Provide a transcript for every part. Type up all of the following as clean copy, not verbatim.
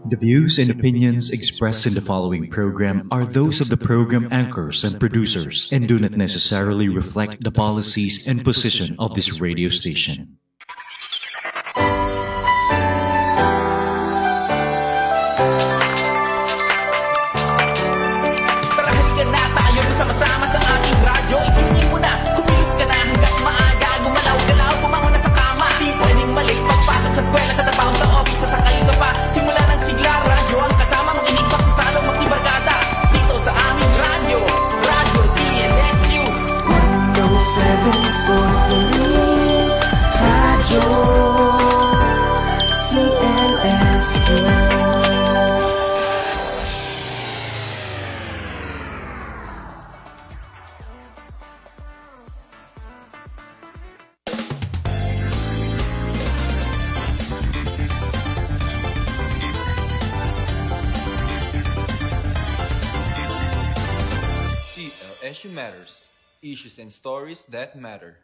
The views and opinions expressed in the following program are those of the program anchors and producers and do not necessarily reflect the policies and position of this radio station. Tara halika na tayo sama-sama sa ating radyo. I-tune mo na, kumilos ka na hanggat maaga. Gumalaw-galaw, pumango na sa kama. Di pwedeng mali, pagpasok sa eskwela, sa trabaho, sa office, sa sakay ka pa. Simula ng sigla, radyo ang kasama. Makinig pa kung saan magkibarkada. Dito sa aming radyo, Radyo CLSU 107.3 Radyo CLSU. CLSU Matters. Issues and stories that matter.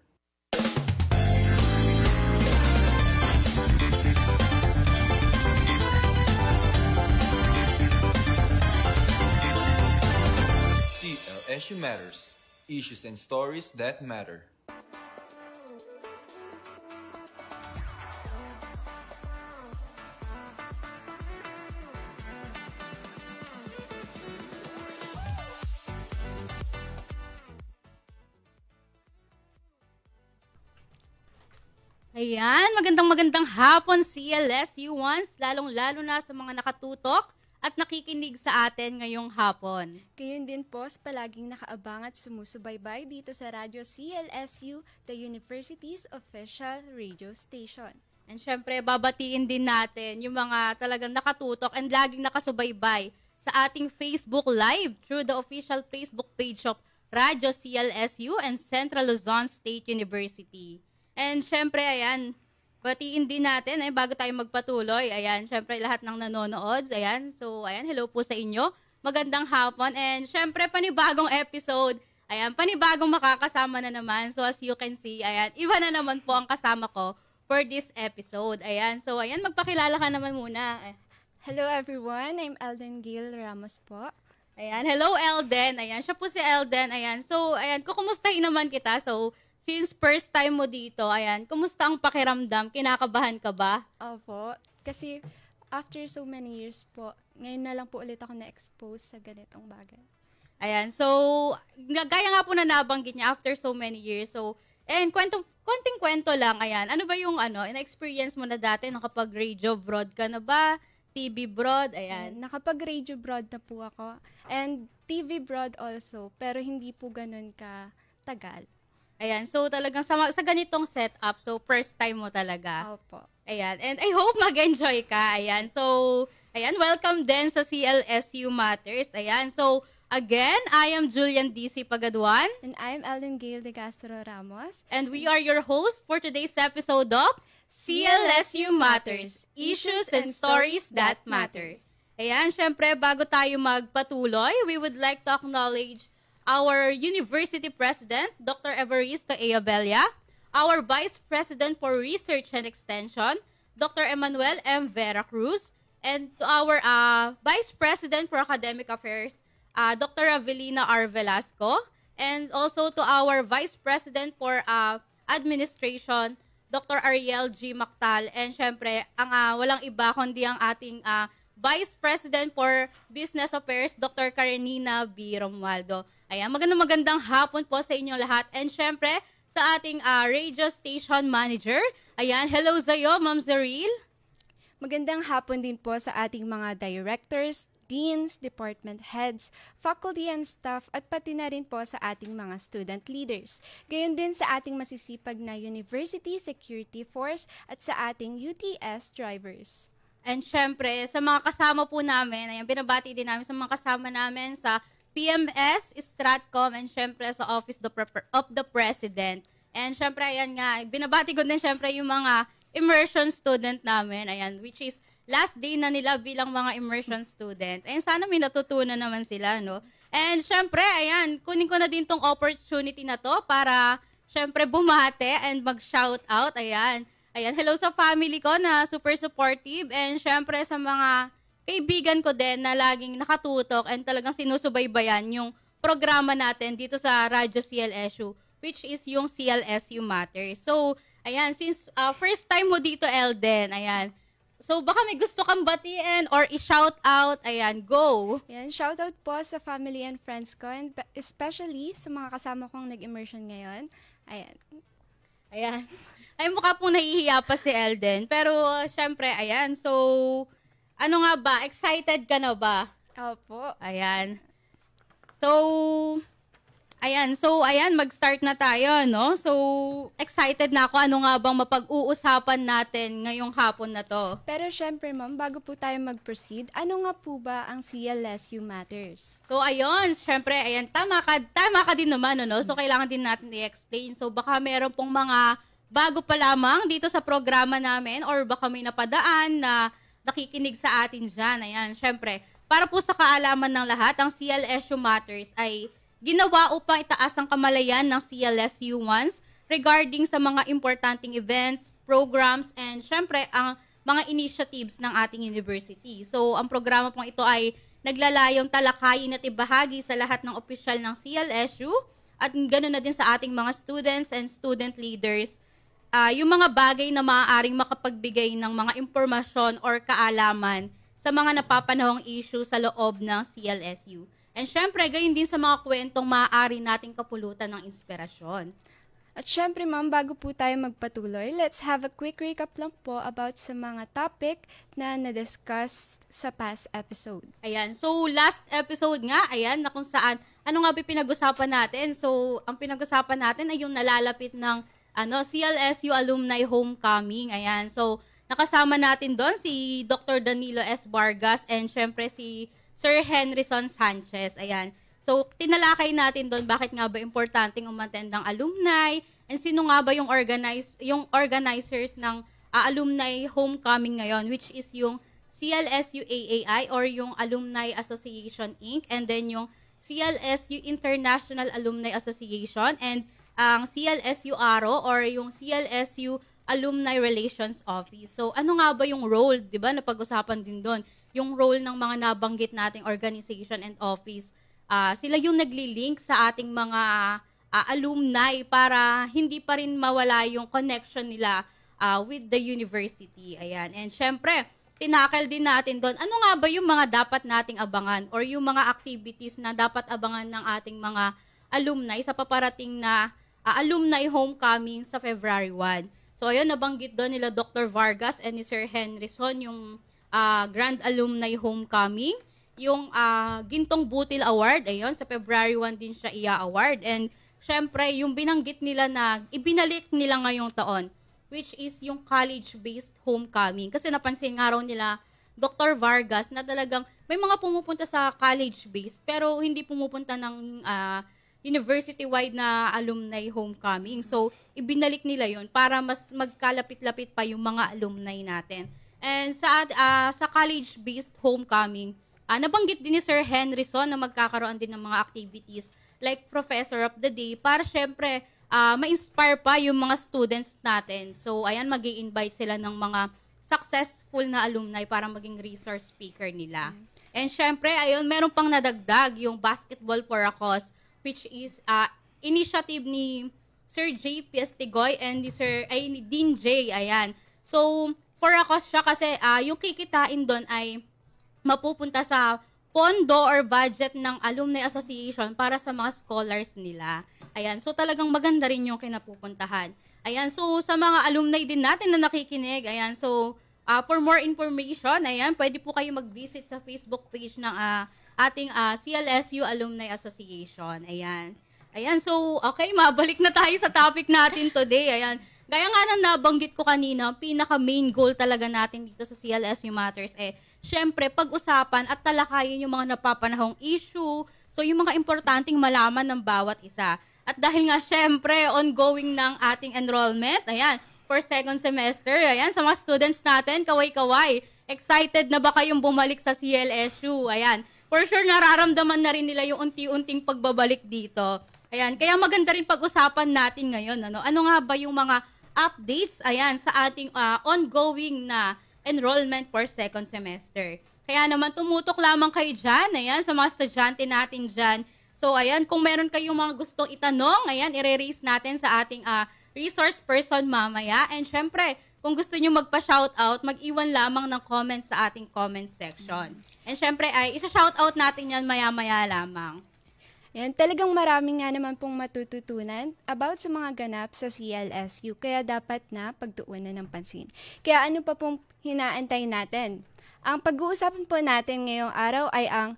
CLSU Matters. Issues and stories that matter. Ayan, magandang hapon CLSU ones, lalong-lalo na sa mga nakatutok at nakikinig sa atin ngayong hapon. Gayon din po sa palaging nakaabang at sumusubaybay dito sa Radyo CLSU, the university's official radio station. And syempre, babatiin din natin yung mga talagang nakatutok and laging nakasubaybay sa ating Facebook Live through the official Facebook page of Radyo CLSU and Central Luzon State University. And syempre, ayan, batiin din natin, bago tayo magpatuloy, ayan, syempre lahat ng nanonood, ayan, so, ayan, hello po sa inyo, magandang hapon, and syempre, panibagong episode, ayan, panibagong makakasama na naman, so as you can see, ayan, iba na naman po ang kasama ko for this episode, ayan, so, ayan, magpakilala ka naman muna. Hello everyone, I'm Elden Gil Ramos po. Ayan, hello Elden, ayan, siya po si Elden, ayan, so, ayan, kukumustahin naman kita, so, since first time mo dito, ayan, kumusta ang pakiramdam? Kinakabahan ka ba? Opo, kasi after so many years po, ngayon na lang po ulit ako na-expose sa ganitong bagay. Ayan, so, gaya nga po na nabanggit niya after so many years, so, and konting kwento lang, ayan, ano ba yung, in-experience mo na dati, nakapag-radio broad ka na ba? TV broad, ayan. Nakapag-radio broad na po ako, and TV broad also, pero hindi po ganun ka tagal. Ayan, so talagang sa ganitong setup, so first time mo talaga. Opo. Ayan, and I hope mag-enjoy ka. Ayan, so, ayan, welcome din sa CLSU Matters. Ayan, so, again, I am Julian D.C. Pagaduan. And I'm Ellen Gail de Castro Ramos. And we are your hosts for today's episode of CLSU Matters, Issues and Stories that Matter. Ayan, syempre, bago tayo magpatuloy, we would like to acknowledge our University President, Dr. Evaristo A. Abella, our Vice President for Research and Extension, Dr. Emmanuel M. Vera Cruz, and to our Vice President for Academic Affairs, Dr. Avelina R. Velasco, and also to our Vice President for Administration, Dr. Ariel G. Mactal, and syempre, ang walang iba kundi ang ating Vice President for Business Affairs, Dr. Karenina B. Romualdo. Ayan, magandang hapon po sa inyo lahat. And syempre, sa ating radio station manager, ayan, hello sa'yo, Ma'am Zaril. Magandang hapon din po sa ating mga directors, deans, department heads, faculty and staff, at pati na rin po sa ating mga student leaders. Gayon din sa ating masisipag na University Security Force at sa ating UTS drivers. And syempre, sa mga kasama po namin, ayan, binabati din namin sa mga kasama namin sa PMS, Stratcom, and syempre sa Office of the President. And syempre, ayan nga, binabati ko din syempre yung mga immersion student namin, ayan, which is last day na nila bilang mga immersion student. Ayan, sana may natutunan naman sila, no? And syempre, ayan, kunin ko na din tong opportunity na to para syempre bumate and mag-shout out, ayan. Ayan, hello sa family ko na super supportive and syempre sa mga kaibigan ko din na laging nakatutok and talagang sinusubaybayan yung programa natin dito sa Radyo CLSU, which is yung CLSU Matters. So, ayan, since first time mo dito, Elden, ayan. So, baka may gusto kang batiin or i-shout out, ayan, go. Yan, shoutout po sa family and friends ko, and especially sa mga kasama kong nag-immersion ngayon. Ayan. Ayan. Ay, mukha pong nahihiya pa si Elden. Pero, syempre, ayan. So, ano nga ba? Excited ka na ba? Opo. Ayan. So, ayan, mag-start na tayo, no? So, excited na ako. Ano nga bang mapag-uusapan natin ngayong hapon na to? Pero syempre, ma'am, bago po tayo mag-proceed, ano nga po ba ang CLSU Matters? So, ayun, syempre, ayan, tama ka din naman, no? So, kailangan din natin i-explain. So, baka meron pong mga bago pa lamang dito sa programa namin or baka may napadaan na nakikinig sa atin dyan. Ayan, syempre, para po sa kaalaman ng lahat, ang CLSU Matters ay ginawa upang itaas ang kamalayan ng CLSUans regarding sa mga importanteng events, programs, and syempre ang mga initiatives ng ating university. So, ang programa pong ito ay naglalayong talakayin at ibahagi sa lahat ng opisyal ng CLSU at ganoon na din sa ating mga students and student leaders yung mga bagay na maaaring makapagbigay ng mga impormasyon or kaalaman sa mga napapanahong issue sa loob ng CLSU. And syempre, gayon din sa mga kwentong maaari nating kapulutan ng inspirasyon. At syempre, ma'am, bago po tayo magpatuloy, let's have a quick recap lang po about sa mga topic na na-discuss sa past episode. Ayan, so last episode nga, ayan, na kung saan, ano nga ba pinag-usapan natin? So, ang pinag-usapan natin ay yung nalalapit ng CLSU Alumni Homecoming. Ayan, so nakasama natin doon si Dr. Danilo S. Vargas and syempre si Sir Henryson Sanchez. Ayan. So, tinalakay natin doon bakit nga ba importanteng umattend ng alumni and sino nga ba yung organizers ng alumni homecoming ngayon, which is yung CLSU AAI or yung Alumni Association Inc. and then yung CLSU International Alumni Association and ang CLSU ARO or yung CLSU Alumni Relations Office. So, ano nga ba yung role, di ba, na pag-usapan din doon? Yung role ng mga nabanggit nating organization and office. Sila yung nagli-link sa ating mga alumni para hindi pa rin mawala yung connection nila with the university. Ayan. And syempre, tinakal din natin doon, ano nga ba yung mga dapat nating abangan or yung mga activities na dapat abangan ng ating mga alumni sa paparating na alumni homecoming sa February 1. So, ayun, nabanggit doon nila Dr. Vargas and ni Sir Henryson yung Grand Alumni Homecoming, yung Gintong Butil Award, ayun, sa February 1 din siya ia-award. And syempre, yung binanggit nila na ibinalik nila ngayong taon, which is yung college-based homecoming. Kasi napansin nga raw nila, Dr. Vargas, na talagang may mga pumupunta sa college-based, pero hindi pumupunta ng university-wide na alumni homecoming. So, ibinalik nila yon para mas magkalapit-lapit pa yung mga alumni natin. And sa college-based homecoming, nabanggit din ni Sir Henryson na magkakaroon din ng mga activities like Professor of the Day para syempre ma-inspire pa yung mga students natin. So, ayan, mag-i-invite sila ng mga successful na alumni para maging resource speaker nila. And syempre, ayun, meron pang nadagdag yung Basketball for a Cause, which is initiative ni Sir J. Piestigoy and ni Dean J. Ayan. So, for a cause siya kasi yung kikitain doon ay mapupunta sa pondo or budget ng Alumni Association para sa mga scholars nila. Ayan, so talagang maganda rin yung kinapupuntahan. Ayan, so sa mga alumni din natin na nakikinig, ayan, so for more information, ayan, pwede po kayo mag-visit sa Facebook page ng ating CLSU Alumni Association. Ayan. Ayan, so okay, mabalik na tayo sa topic natin today. Ayan. Gaya nga nang nabanggit ko kanina, pinaka-main goal talaga natin dito sa CLSU Matters syempre, pag-usapan at talakayin yung mga napapanahong issue, so yung mga importanteng malaman ng bawat isa. At dahil nga, syempre, ongoing ng ating enrollment, ayan, for second semester, ayan, sa mga students natin, kaway-kaway, excited na ba kayong bumalik sa CLSU? Ayan, for sure, nararamdaman na rin nila yung unti-unting pagbabalik dito. Ayan, kaya maganda rin pag-usapan natin ngayon, ano nga ba yung mga updates, ayan, sa ating ongoing na enrollment for second semester. Kaya naman tumutok lamang kayo dyan, ayan, sa mga estudyante natin dyan. So ayan, kung meron kayong mga gustong itanong, ayan, i-raise natin sa ating resource person mamaya. And syempre, kung gusto nyo magpa-shoutout, mag-iwan lamang ng comments sa ating comment section. And syempre, ay isa-shoutout natin yan maya-maya lamang. Yan, talagang marami nga naman pong matututunan about sa mga ganap sa CLSU, kaya dapat na pagtuunan ng pansin. Kaya ano pa pong hinaantay natin? Ang pag-uusapan po natin ngayong araw ay ang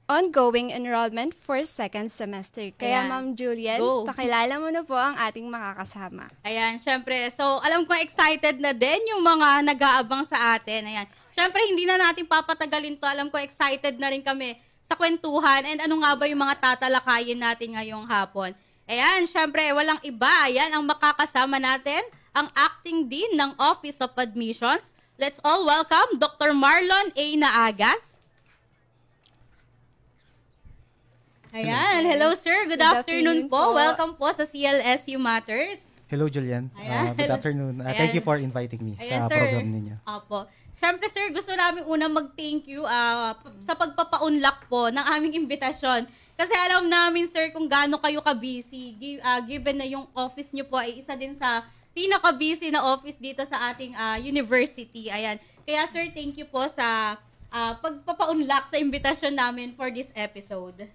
ongoing enrollment for second semester. Kaya Ayan. Ma'am Julian, Go. pakilala mo na po ang ating makakasama. Ayan, syempre. So, alam ko excited na din yung mga nag-aabang sa atin. Ayan. Syempre, hindi na natin papatagalin to. Alam ko excited na rin kami sa kwentuhan and ano nga ba yung mga tatalakayin natin ngayong hapon. Ayan, syempre, walang iba. Ayan, ang makakasama natin, ang Acting Dean ng Office of Admissions. Let's all welcome Dr. Marlon A. Naagas. Ayan, hello sir. Good afternoon po. Welcome po sa CLSU Matters. Hello, Julian. Ayan. Good afternoon. Ayan. Thank you for inviting me Ayan, sa sir. program ninyo. Opo. Siyempre, sir, gusto namin una mag-thank you sa pagpapaunlak po ng aming imbitasyon. Kasi alam namin, sir, kung gaano kayo ka-busy, given na yung office nyo po ay isa din sa pinaka-busy na office dito sa ating university. Ayan. Kaya, sir, thank you po sa pagpapaunlak sa imbitasyon namin for this episode.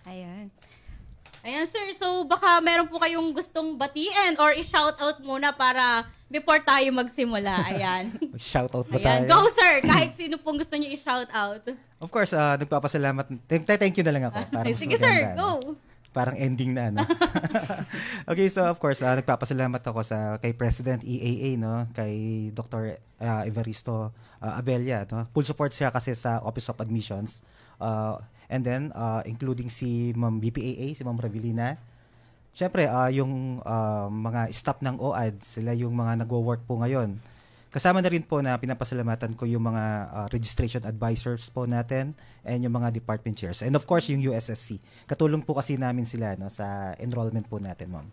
Ayan. Ayan, sir. So, baka meron po kayong gustong batiin or i-shoutout muna para before tayo magsimula. Ayan. Shoutout ba Ayan. tayo? Go, sir. Kahit sino pong gusto nyo i-shoutout. Of course, nagpapasalamat. Thank you na lang ako. Para mas Sige, sir. maganda, Go. Parang ending na, no? Okay, so of course, nagpapasalamat ako kay President EAA, no? Kay Dr. Evaristo Abella, no? Full support siya kasi sa Office of Admissions. And then, including si Ma'am BPAA, si Ma'am Ravelina. Siyempre, yung mga staff ng OAD, sila yung mga nagwo-work po ngayon. Kasama na rin po na pinapasalamatan ko yung mga registration advisors po natin and yung mga department chairs. And of course, yung USSC. Katulong po kasi namin sila no, sa enrollment po natin, ma'am.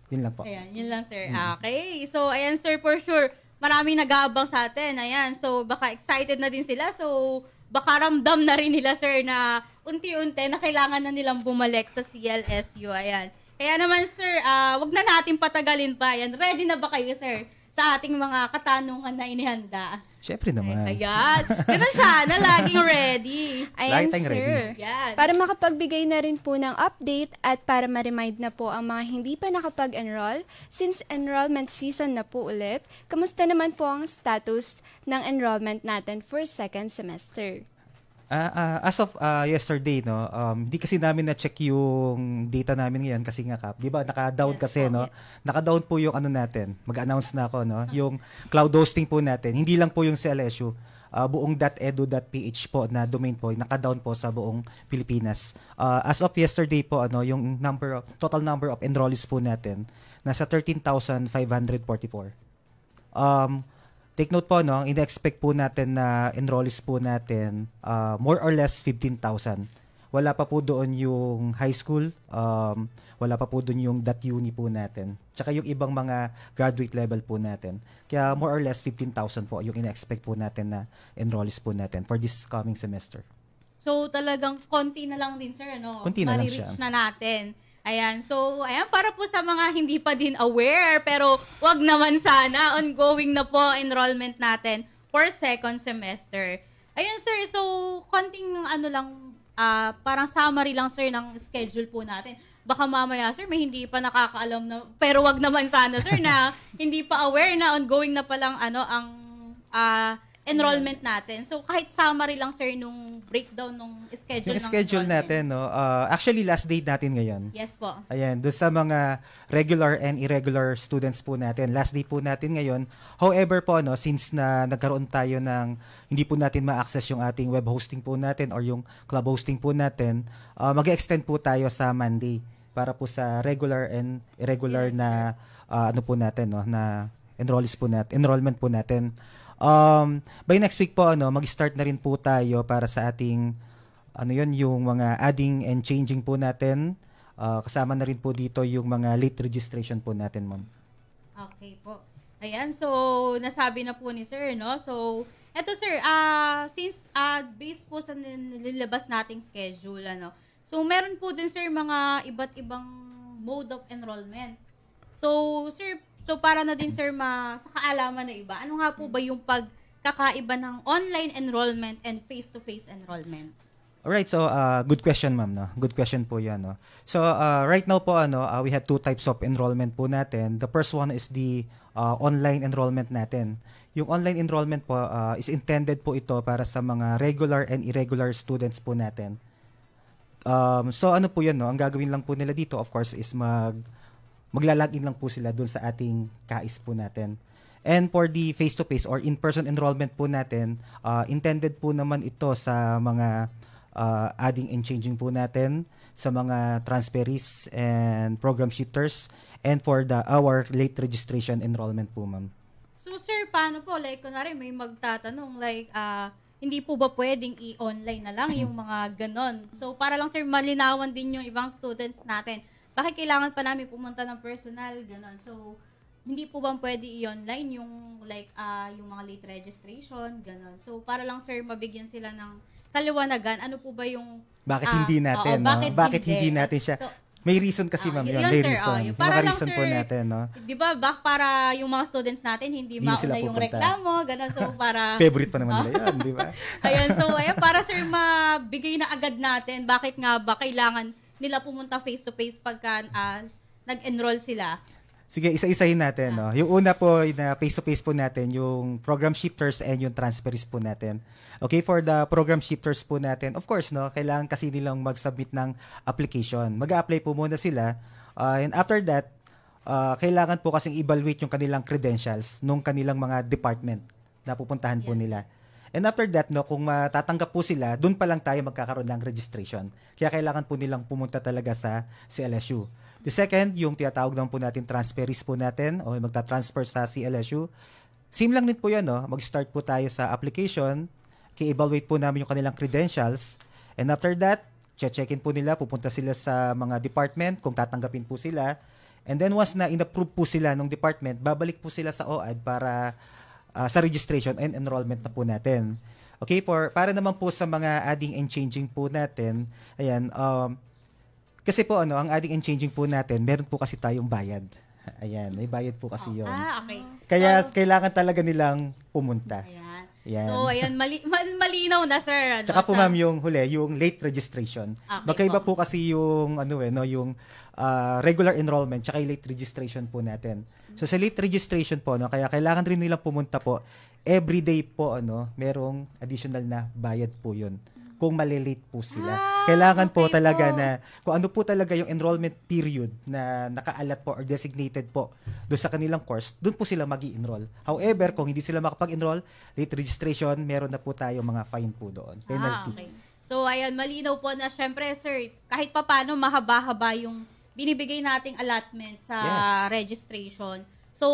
Yun lang po. Ayan, yun lang, sir. Okay. So, ayan, sir, for sure. Maraming nag-aabang sa atin. Ayan. So, baka excited na din sila. So, baka ramdam na rin nila, sir, na unti-unti na kailangan na nilang bumalik sa CLSU. Ayan. Kaya naman, sir, wag na natin patagalin pa. Ayan. Ready na ba kayo, sir, sa ating mga katanungan na inihanda? Siyempre naman. Ayan. Ganun sana, laging ready. Ayan, Lifetime sir. ready. Yan. Para makapagbigay na rin po ng update at para ma-remind na po ang mga hindi pa nakapag-enroll, since enrollment season na po ulit, kamusta naman po ang status ng enrollment natin for second semester? As of yesterday, no, di kasi namin na-check yung data namin ngayon kasi nga di ba naka-down kasi, no? Naka-down po yung ano natin. Mag-announce na ako, no? Yung cloud hosting po natin. Hindi lang po yung CLSU. Buong .edu.ph po na domain po, naka-down po sa buong Pilipinas. As of yesterday po, yung total number of enrollees po natin, nasa 13,544. Take note po, no, in-expect po natin na enrollees po natin more or less 15,000. Wala pa po doon yung high school, wala pa po doon yung .uni po natin. Tsaka yung ibang mga graduate level po natin. Kaya more or less 15,000 po yung in-expect po natin na enrollees po natin for this coming semester. So, talagang konti na lang din, sir, ano? Konti na lang siya. Mari-reach na natin. Ayan. So, ayan, para po sa mga hindi pa din aware, pero wag naman sana, ongoing na po enrollment natin for second semester. Ayun, sir. So, konting ano lang, parang summary lang, sir, ng schedule po natin. Baka mamaya, sir, may hindi pa nakakaalam na, pero wag naman sana, sir, na hindi pa aware na ongoing na palang ang enrollment natin. So, kahit summary lang, sir, nung breakdown nung schedule Yung ng schedule enrollment. natin, no, actually last date natin ngayon. Yes po. Ayan, doon sa mga regular and irregular students po natin. Last day po natin ngayon. However po, no, since na nagkaroon tayo ng hindi po natin ma-access yung ating web hosting po natin or yung club hosting po natin, mag-extend po tayo sa Monday para po sa regular and irregular na ano po natin, no, na enrollment po natin. By next week po, mag-start na rin po tayo para sa ating yung mga adding and changing po natin. Kasama na rin po dito yung mga late registration po natin, ma'am. Okay po. Ayan, so nasabi na po ni sir, no? So, Eto sir, since based po sa nilabas nating schedule, so meron po din sir mga iba't ibang mode of enrollment. So sir, para na din sir sa kaalaman na iba, ano nga po ba yung pagkakaiba ng online enrollment and face-to-face enrollment? Alright, so good question ma'am, no? Good question po 'yan, no. So right now po we have two types of enrollment po natin. The first one is the online enrollment natin. Yung online enrollment po is intended po ito para sa mga regular and irregular students po natin. So ano po 'yan, no? Ang gagawin lang po nila dito of course is magla-login lang po sila doon sa ating KAIS po natin. And for the face-to-face or in-person enrollment po natin, intended po naman ito sa mga adding and changing po natin, sa mga transferees and program shifters, and for our late registration enrollment po, ma'am. So sir, paano po? Like, kunwari may magtatanong, like, hindi po ba pwedeng i-online na lang yung mga ganon? So para lang sir, malinawan din yung ibang students natin. Bakit kailangan pa namin pumunta ng personal, ganon? So, hindi po ba pwede i-online yung like yung mga late registration, ganon. So para lang sir mabigyan sila ng kaliwanagan, ano po ba yung bakit hindi natin, no? Bakit hindi natin siya? So, may reason kasi ma'am, yun, may sir, reason. Yung mga reason sir, po natin, no? 'Di ba? Para yung mga students natin hindi mauna yung reklamo, ganon. So para favorite pa naman nila 'yan, 'di ba? Ayun, so para sir mabigay na agad natin, bakit nga ba kailangan nila pumunta face to face pagka nag-enroll sila? Sige, isa-isahin natin, no? Yung una po na face-to-face po natin, yung program shifters and yung transferees po natin. Okay, for the program shifters po natin, of course, no, kailangan kasi nilang mag-submit ng application. Mag-a-apply po muna sila. And after that, kailangan po kasing evaluate yung kanilang credentials nung kanilang mga department na pupuntahan po nila. And after that, no, kung matatanggap po sila, doon pa lang tayo magkakaroon ng registration. Kaya kailangan po nilang pumunta talaga sa CLSU. The second, yung tinatawag naman po natin transferees po natin o magta-transfer sa CLSU. Same lang din po yan, no? Mag-start po tayo sa application, ki-evaluate po namin yung kanilang credentials, and after that, check-in po nila, pupunta sila sa mga department kung tatanggapin po sila, and then once na in-approve po sila ng department, babalik po sila sa OAD para sa registration and enrollment na po natin. Okay, para naman po sa mga adding and changing po natin, ayan, kasi po ang adding and changing po natin, meron po kasi tayong bayad. Ayan, may bayad po kasi yun. Okay. Kaya kailangan talaga nilang pumunta. Ayan. So, ayan, malinaw na, sir. Tsaka po ma'am, yung huli, yung late registration. Okay, magkaiba po kasi yung, yung regular enrollment tsaka yung late registration po natin. So, sa late registration po, kaya kailangan rin nilang pumunta po, everyday po, merong additional na bayad po yun. Kung malilate po sila. Kailangan po talaga na, kung ano po talaga yung enrollment period na nakaalat po or designated po doon sa kanilang course, doon po sila mag-i-enroll. However, kung hindi sila makapag-enroll, late registration, meron na po tayo mga fine po doon. Penalty. Okay. So, ayan, malinaw po na syempre, sir, kahit pa paano mahaba-haba yung binibigay nating allotment sa registration. So,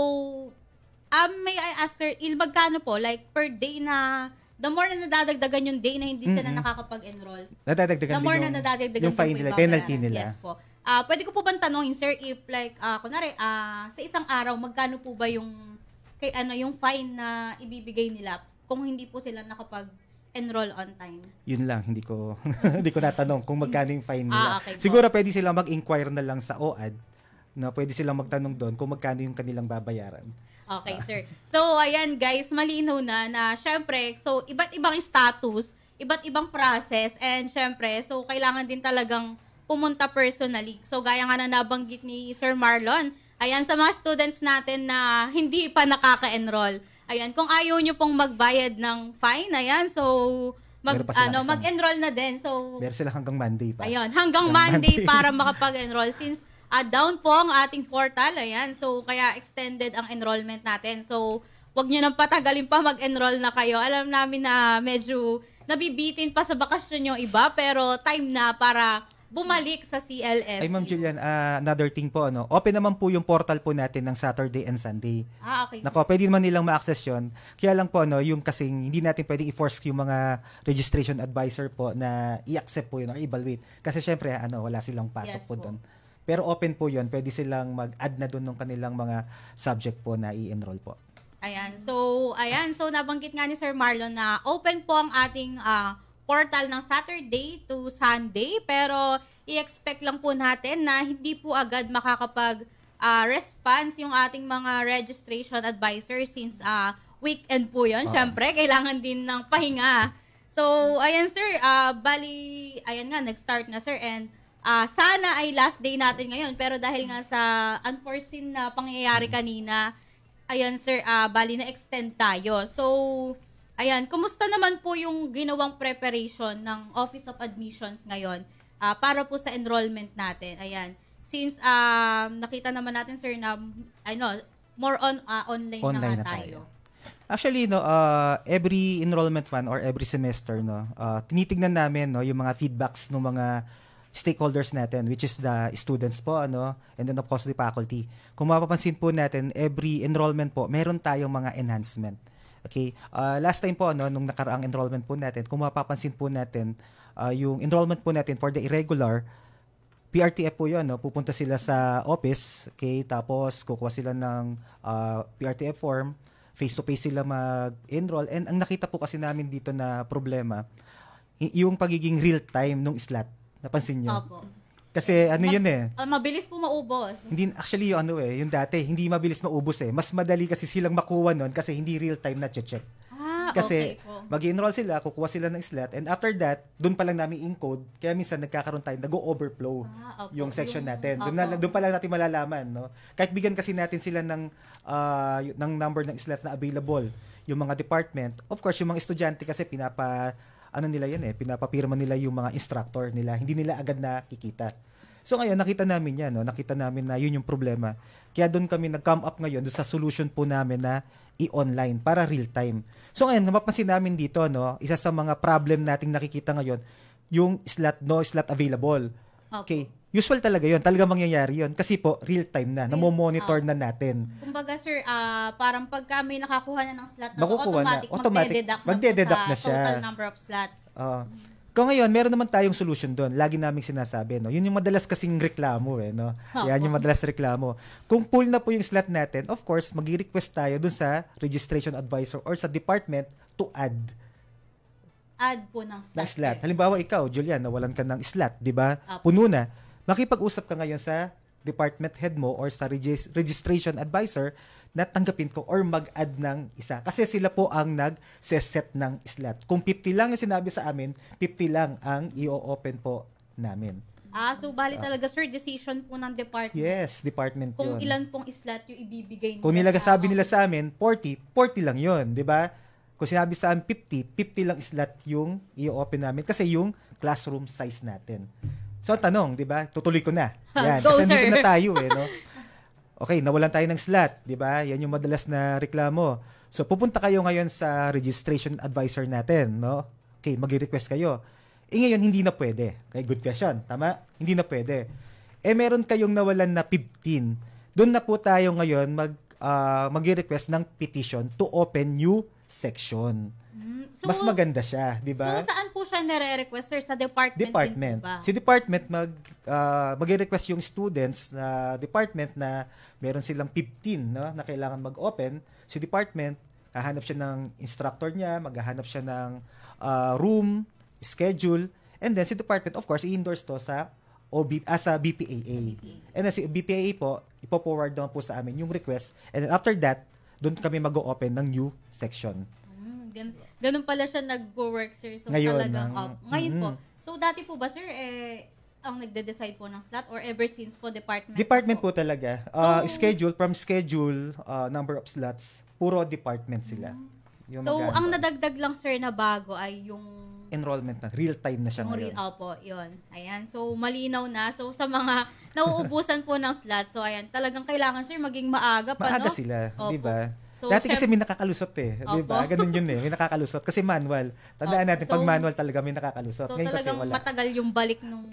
may I ask, sir, magkano po? Like, per day na the more na nadadagdagan yung day na hindi sila nakakapag-enroll, nadadagdagan the more na nadadagdagan yung fine nila, penalty nila. Yes po. Pwede ko po bang tanongin, sir, if like, kunwari, sa isang araw, magkano po ba yung fine na ibibigay nila kung hindi po sila nakapag-enroll on time? Yun lang, hindi ko hindi ko natanong kung magkano yung fine nila. Okay, siguro pwede silang mag-inquire na lang sa OAD, na pwede silang magtanong doon kung magkano yung kanilang babayaran. Okay, sir. So, ayan guys, malinaw na syempre, so iba't ibang status, iba't ibang process, and syempre, so kailangan din talagang pumunta personally. So, gaya nga na nabanggit ni Sir Marlon, ayan, sa mga students natin na hindi pa nakaka-enroll, ayan, kung ayaw nyo pong magbayad ng fine, ayan, so mag-enroll na din. So, meron sila hanggang Monday pa. Ayun, hanggang Monday para makapag-enroll since down po ang ating portal, ayan. So, kaya extended ang enrollment natin. So, wag nyo nang patagalin pa, mag-enroll na kayo. Alam namin na medyo nabibitin pa sa bakasyon yung iba, pero time na para bumalik sa CLS. Ay, Ma'am Julian, another thing po, open naman po yung portal po natin ng Saturday and Sunday. Okay. Nako, pwede naman nilang ma-access yun. Kaya lang po, yung kasing hindi natin pwedeng i-force yung mga registration advisor po na i-accept po yun or evaluate. Kasi syempre, wala silang pasok po doon. Pero open po yun. Pwede silang mag-add na doon ng kanilang mga subject po na i-enroll po. Ayan. So, nabanggit nga ni Sir Marlon na open po ang ating portal ng Saturday to Sunday. Pero, i-expect lang po natin na hindi po agad makakapag response yung ating mga registration advisor since weekend po yun. Siyempre, kailangan din ng pahinga. So, ayan sir, ayan nga, nag-start na sir. And sana ay last day natin ngayon. Pero dahil nga sa unforeseen na pangyayari kanina, ayan sir, na-extend tayo. So, ayan, kumusta naman po yung ginawang preparation ng Office of Admissions ngayon para po sa enrollment natin? Ayan, since nakita naman natin sir na, more on online na tayo. Actually, every enrollment or every semester, tinitignan namin, yung mga feedbacks ng mga stakeholders natin, which is the students po, and then of course the faculty. Kung mapapansin po natin, every enrollment po, meron tayong mga enhancement. Okay? Last time po, nung nakaraang enrollment po natin, kung mapapansin po natin, yung enrollment po natin for the irregular, PRTF po yun, pupunta sila sa office, okay? Tapos kukuha sila ng PRTF form, face-to-face sila mag-enroll. And ang nakita po kasi namin dito na problema, yung pagiging real-time nung slot. Napansin niyo? Opo. Kasi yun mabilis po maubos. Hindi, actually yung dati, hindi mabilis maubos Mas madali kasi silang makuha nun kasi hindi real-time na check. Kasi okay po. mag-enroll sila, kukuha sila ng slot, and after that, doon pa lang namin encode. Kaya minsan nagkakaroon tayo, nag-overflow yung section natin. Doon pa lang natin malalaman. Kahit bigyan kasi natin sila ng number ng slots na available, yung mga department. Of course, yung mga estudyante kasi pinapapirma nila yung mga instructor nila. Hindi nila agad nakikita. So ngayon, nakita namin yan. Nakita namin na yun yung problema. Kaya doon kami nag-come up ngayon doon sa solution po namin na i-online para real-time. So ngayon, mapapansin namin dito, isa sa mga problem nating nakikita ngayon, yung no slot available. Okay. Usual talaga yun. Talaga mangyayari yun. Kasi po, real-time na. Namo-monitor na natin. Kumbaga, sir, parang pagka may nakakuha na ng slot, automatic magdededuct na siya. Total number of slots. Kung ngayon, meron naman tayong solution doon. Lagi naming sinasabi, Yun yung madalas kasing reklamo, Yan yung madalas reklamo. Kung full na po yung slot natin, of course, mag-request tayo doon sa registration advisor or sa department to add po ng slot. slot. Halimbawa, ikaw, Julian, nawalan ka ng slot, di ba? Puno na. Makipag-usap ka ngayon sa department head mo or sa registration advisor na tanggapin ko or mag-add ng isa. Kasi sila po ang nag-set ng slot. Kung 50 lang yung sinabi sa amin, 50 lang ang i-open po namin. So bali talaga, sir, decision po ng department. Yes, department kung yun. ilan pong slot yung ibibigay nila. Kung sabi nila sa amin, 40 lang yun, di ba? Kung sinabi sa amin 50 lang slot yung i-open namin kasi yung classroom size natin. So, tanong, di ba? Tutuloy ko na. Yan, go, kasi sir. nandito na tayo, Okay, nawalan tayo ng slot, di ba? Yan yung madalas na reklamo. So, pupunta kayo ngayon sa registration advisor natin, Okay, mag-request kayo. Ngayon, hindi na pwede. Okay, good question. Tama? Hindi na pwede. Meron kayong nawalan na 15. Doon na po tayo ngayon mag-request ng petition to open new section. So, mas maganda siya, di ba? So, saan po siya nare-request, sir? Sa department din po ba? Si department mag-request yung students na department na meron silang 15 na kailangan mag-open. Si department, hahanap siya ng instructor niya, maghahanap siya ng room, schedule, and then si department, of course, i-endorse to sa BPAA. And then si BPAA po, ipo-forward naman po sa amin yung request, and then after that, doon kami mag-open ng new section. Ganun pala siya nag-work, sir. So, ngayon, talagang ngayon po. So, dati po ba, sir, ang nagde-decide po ng slot or ever since po department? Department po talaga. Schedule, number of slots, puro department sila. Yung so, ang nadagdag lang, sir, na bago ay yung enrollment na. Real-time na siya ngayon. Opo, yun. Ayan. So, malinaw na. So, sa mga nauubusan po ng slot, so, ayan, talagang kailangan, sir, maging maaga pa, Maaga sila, di ba? So, dati kasi may nakakalusot di ba? Ganun yun may nakakalusot. Kasi manual. Tandaan natin, pag manual talaga may nakakalusot. So, ngayon talagang kasi wala. matagal yung balik nung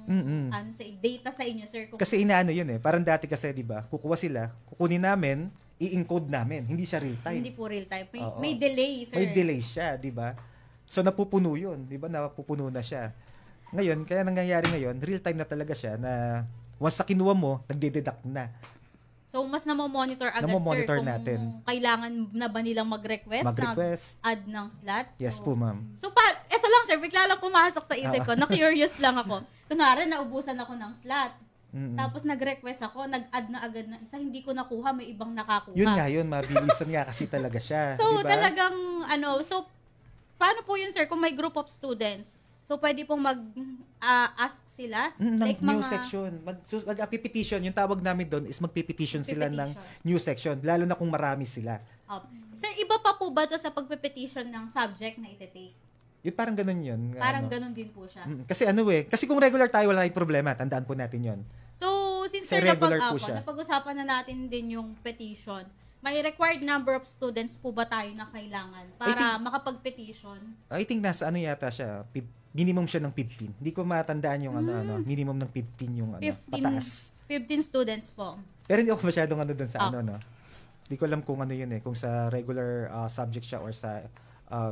sa data sa inyo, sir. Kasi inaano yun Parang dati kasi, di ba? Kukuha sila, kukunin namin, i-encode namin. Hindi siya real-time. Hindi po real-time. May delay, sir. May delay siya, di ba? So, napupuno yun. Di ba? Napupuno na siya. Ngayon, kaya nangyayari ngayon, real-time na talaga siya na once sa kinuha mo, nagde-deduct na. So, mas namomonitor agad, Namomonitor sir, kung natin. kailangan na ba nilang mag-request, Mag-request. add ng slot. Yes po, ma'am. So, eto lang, sir, bigla lang pumasok sa isip ko. Na-curious lang ako. Kunwari, naubusan ako ng slot. Tapos nag-request ako, nag-add na agad ng isa, hindi ko nakuha, may ibang nakakuha. Yun nga yun, mabilisan nga kasi talaga siya. So, diba? talagang, paano po yun, sir, kung may group of students? So, pwede pong mag-ask sila? Ng new section. Mag-petition, yung tawag namin doon is mag-petition sila ng new section, lalo na kung marami sila. Sir, iba pa po ba to sa pagpe-petition ng subject na iti-take? Yun, parang ganun yun. Parang ganun din po siya. Kasi kung regular tayo, wala tayong problema. Tandaan po natin yun. So, since So, sir, regular po siya. napag-usapan na natin din yung petition, may required number of students po ba tayo na kailangan para makapag-petition? I think nasa yata siya, minimum siya ng 15. Hindi ko matandaan yung minimum ng 15 yung 15, pataas. 15 students po. Pero hindi ako masyadong doon sa no. Hindi ko alam kung yun kung sa regular subject siya or sa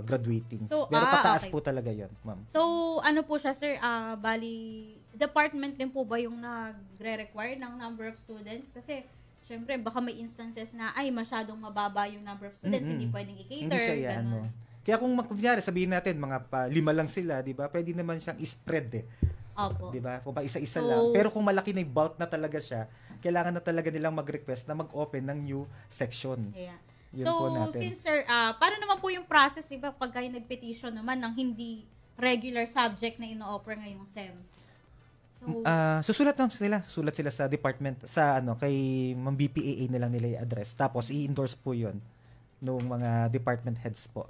graduating. So, pero pataas okay. po talaga yun, ma'am. So, ano po siya, sir? Bali, department din po ba yung nagre-require ng number of students? Kasi, syempre, baka may instances na, masyadong mababa yung number of students, hindi pwedeng i-cater. Hindi siya yan, Kaya kung kunyari, sabihin natin, mga 5 lang sila, di ba? Pwede naman siyang spread Opo. Di ba? Kung pa isa-isa lang. Pero kung malaki na yung bulk na talaga siya, kailangan na talaga nilang mag-request na mag-open ng new section. Yeah. Yun po natin. Since sir, paano naman po yung process, diba, pagka nag-petition naman ng hindi regular subject na ino-offer ngayong SEM? So, susulat sila sa department, kay Ma'am BPAA na lang nila i-address. Tapos, i-endorse po yun ng mga department heads po.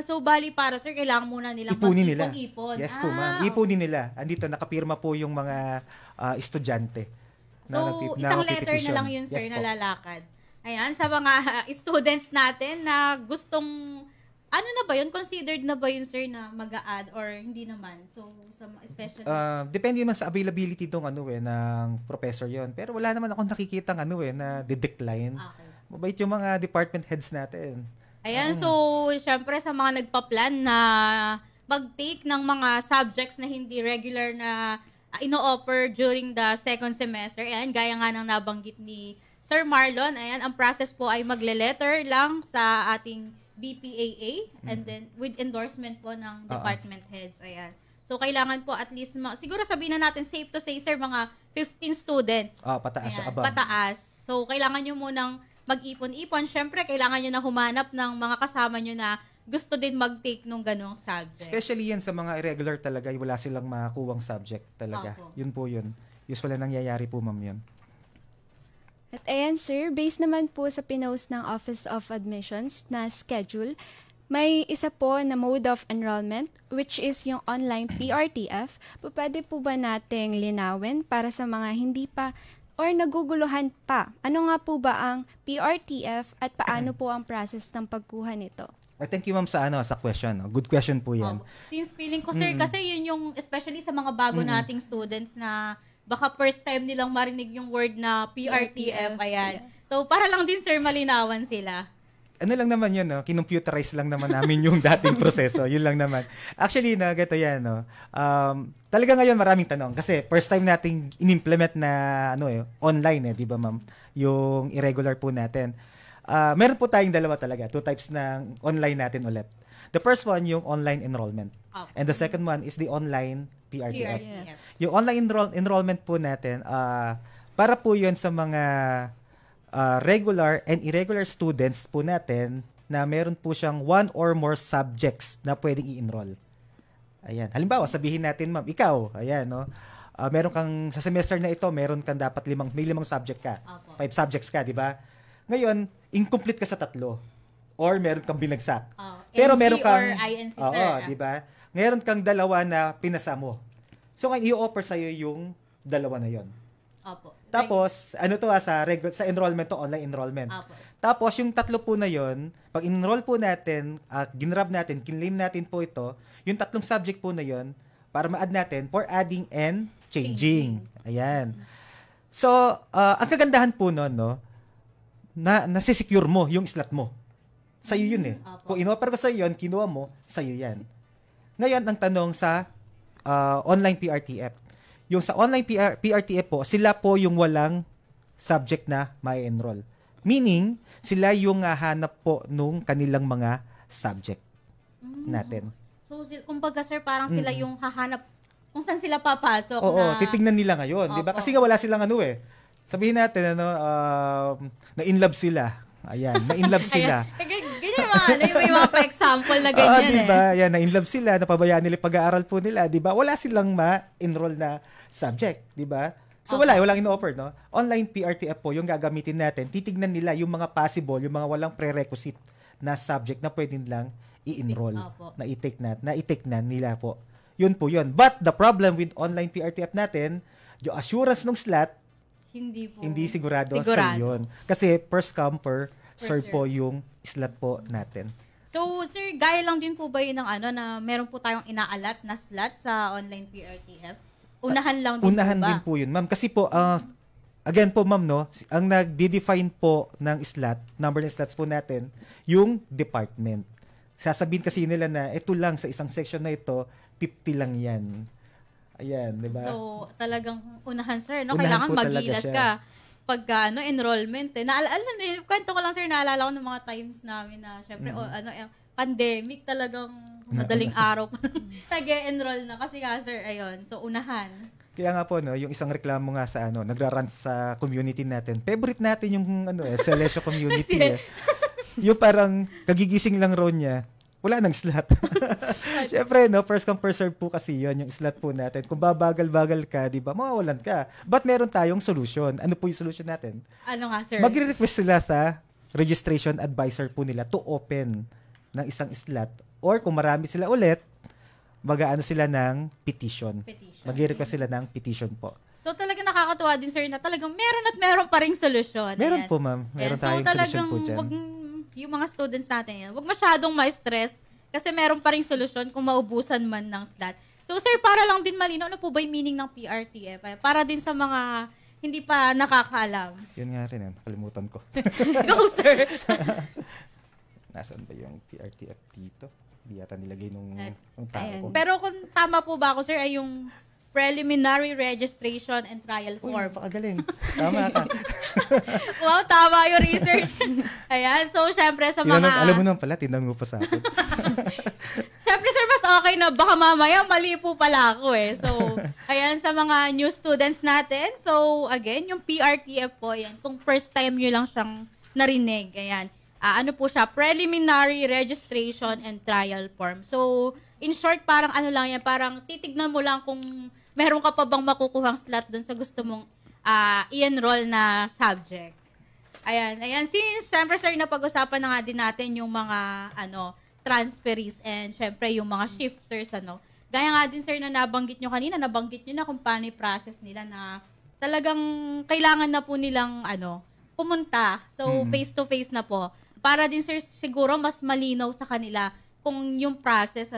So bali para sir, kailangan muna nilang mag-ipon. Yes po, ma'am. Ipunin nila. Andito, nakapirma po yung mga estudyante. So, isang letter na lang yun, sir, yes, na lalakad. Ayan, sa mga students natin na gustong, na ba yun? Considered na ba yun, sir, na mag-a-add or hindi naman? So, especially... depende naman sa availability ng professor yon. Pero wala naman akong nakikita na de-decline. Okay. Mabait yung mga department heads natin. Ayan, so, syempre sa mga nagpa-plan na mag-take ng mga subjects na hindi regular na ino-offer during the second semester, ayan, gaya nga ng nabanggit ni Sir Marlon, ayan, ang process po ay magle-letter lang sa ating BPAA and then with endorsement po ng department heads, ayan. So, kailangan po at least, siguro sabihin na natin, safe to say, sir, mga 15 students. Pataas siya, above. Pataas. So, kailangan nyo munang mag-ipon-ipon. Siyempre, kailangan nyo na humanap ng mga kasama nyo na gusto din mag-take nung ganong subject. Especially yan sa mga irregular talaga, wala silang makuwang subject talaga. Opo. Yun po yun. Usually nangyayari po, ma'am, yun. At ayan sir, based naman po sa pinost ng Office of Admissions na schedule, may isa po na mode of enrollment which is yung online PRTF. Pwede po ba nating linawin para sa mga hindi pa or naguguluhan pa? Ano nga po ba ang PRTF at paano po ang process ng pagkuha nito? Thank you, ma'am, sa question. Good question po yan. Since feeling ko, sir, kasi yun yung, especially sa mga bago nating students na baka first time nilang marinig yung word na PRTF, ayan. So, para lang din, sir, malinawan sila. Ano lang naman yun, kinumputerize lang naman namin yung dating proseso. Yun lang naman. Actually, gato yan, talaga ngayon maraming tanong. Kasi first time nating in-implement na, online, di ba, ma'am? Yung irregular po natin. Meron po tayong dalawa talaga. 2 types ng online natin ulit. The first one, yung online enrollment. And the second one is the online PRTF. Yung online enrollment po natin, para po yun sa mga regular and irregular students po natin na meron po siyang 1 or more subjects na pwedeng i-enroll. Ayan. Halimbawa, sabihin natin, ma'am, ikaw, ayan, meron kang, sa semester na ito, meron kang dapat 5 subject ka. 5 subjects ka, di ba? Ngayon, incomplete ka sa 3. Or meron kang binagsak. Pero NC meron kang... or INC, sir. di ba? Meron kang 2 na pinasa mo. So, ngayon, i-offer sa'yo yung 2 na yon. Opo. Tapos, sa enrollment to, online enrollment. Opo. Tapos, yung 3 po na yon, pag enroll po natin, ginrab natin, kinlaim natin po ito, yung 3 subject po na yon, para ma-add natin for adding and changing. Ayan. So, ang kagandahan po nun, nasisecure mo yung slot mo. Sa'yo yun Kung in-offer ko sa'yo yun, kinuha mo, sa'yo yan. Ngayon, ang tanong sa online PRTF. Yung sa online PRTF po, sila po yung walang subject na mai-enroll. Meaning, sila yung hanap po nung kanilang mga subject natin. So, kumbaga sir, parang sila yung hahanap kung saan sila papasok Oo, na... titingnan nila ngayon, 'di ba? Opo. Kasi nga wala silang sabihin natin na in love sila. Ayan, na in love sila. Ayan. Ganyan yung mga, may mga pa-example na ganyan diba? Yan, na in love sila, napabayaan nila yung pag-aaral po nila, 'di ba? Wala silang ma-enroll na subject, 'di ba? So walang ino-offer, no? Online PRTF po yung gagamitin natin. Titignan nila yung mga possible, yung mga walang prerequisite na subject na pwedeng lang i-enroll, Opo. na i-take na nila po. Yun po yun. But the problem with online PRTF natin, yung assurance ng slot, hindi sigurado sa yun. Kasi first come, first serve po yung slot po natin. So, sir, gaya lang din po ba yun ng na meron po tayong inaalat na slot sa online PRTF? Unahan lang din Unahan po ba? din po yun, ma'am. Kasi po, again po, ma'am, no, ang nag-define po ng slot, number ng slots po natin, yung department. Sasabihin kasi nila na ito lang sa isang section na ito, 50 lang yan. Ayan, di ba? So, talagang unahan, sir. No? Unahan Kailangan po talaga magilas siya. ka pagka enrollment. Kwento ko lang, sir, naalala ko ng mga times namin na, syempre, pandemic talagang madaling araw pa nag-enroll na. Kasi nga, sir, ayun. So, unahan. Kaya nga po, no, yung isang reklamo nga sa nagra-run sa community natin. Favorite natin yung Celesio community. Yung parang kagigising lang raw niya, wala nang slot. Siyempre, no, first come, first serve po kasi yun, yung slot po natin. Kung babagal-bagal ka, di ba, mawawalan ka. But meron tayong solution. Ano po yung solution natin? Ano nga, sir? Magre-request sila sa registration advisor po nila to open ng isang slot. Or kung marami sila ulit, mag-aano sila ng petition. Mag-request sila ng petition po. So, talagang nakakatuwa din, sir, na talagang meron pa ring solusyon. Meron Ayan. po, ma'am. Meron tayong solution po dyan. Yung mga students natin yan, huwag masyadong ma-stress kasi meron pa ring solusyon kung maubusan man ng slot. So, sir, para lang din malinaw, ano po ba yung meaning ng PRTF? Para din sa mga hindi pa nakakaalam. Yun nga rin, nakalimutan ko. Go, sir! Nasaan ba yung PRTF dito? Hindi yata nilagay nung tao ko. Pero kung tama po ba ako, sir, ay yung preliminary registration and trial Uy, form. napakagaling. Tama ka. Wow, tama yung research. Ayan, so syempre sa mga... Alam mo naman pala, tinanong mo pa sa akin. Syempre, sir, mas okay na baka mamaya mali po pala ako So, ayan, sa mga new students natin. So, again, yung PRTF po, yan. Kung first time nyo lang siyang narinig, ayan. Ano po siya? Preliminary registration and trial form. So, in short, parang ano lang yan, parang titignan mo lang kung meron ka pa bang makukuhang slot dun sa gusto mong i-enroll na subject. Ayan. Since, syempre, sir, napag-usapan na nga din natin yung mga, transferees and, syempre, yung mga shifters, Gaya nga din, sir, na nabanggit nyo kanina, nabanggit nyo na kung paano yung process nila na talagang kailangan na po nilang, pumunta. So, face-to-face na po. Para din, sir, siguro mas malinaw sa kanila kung yung process,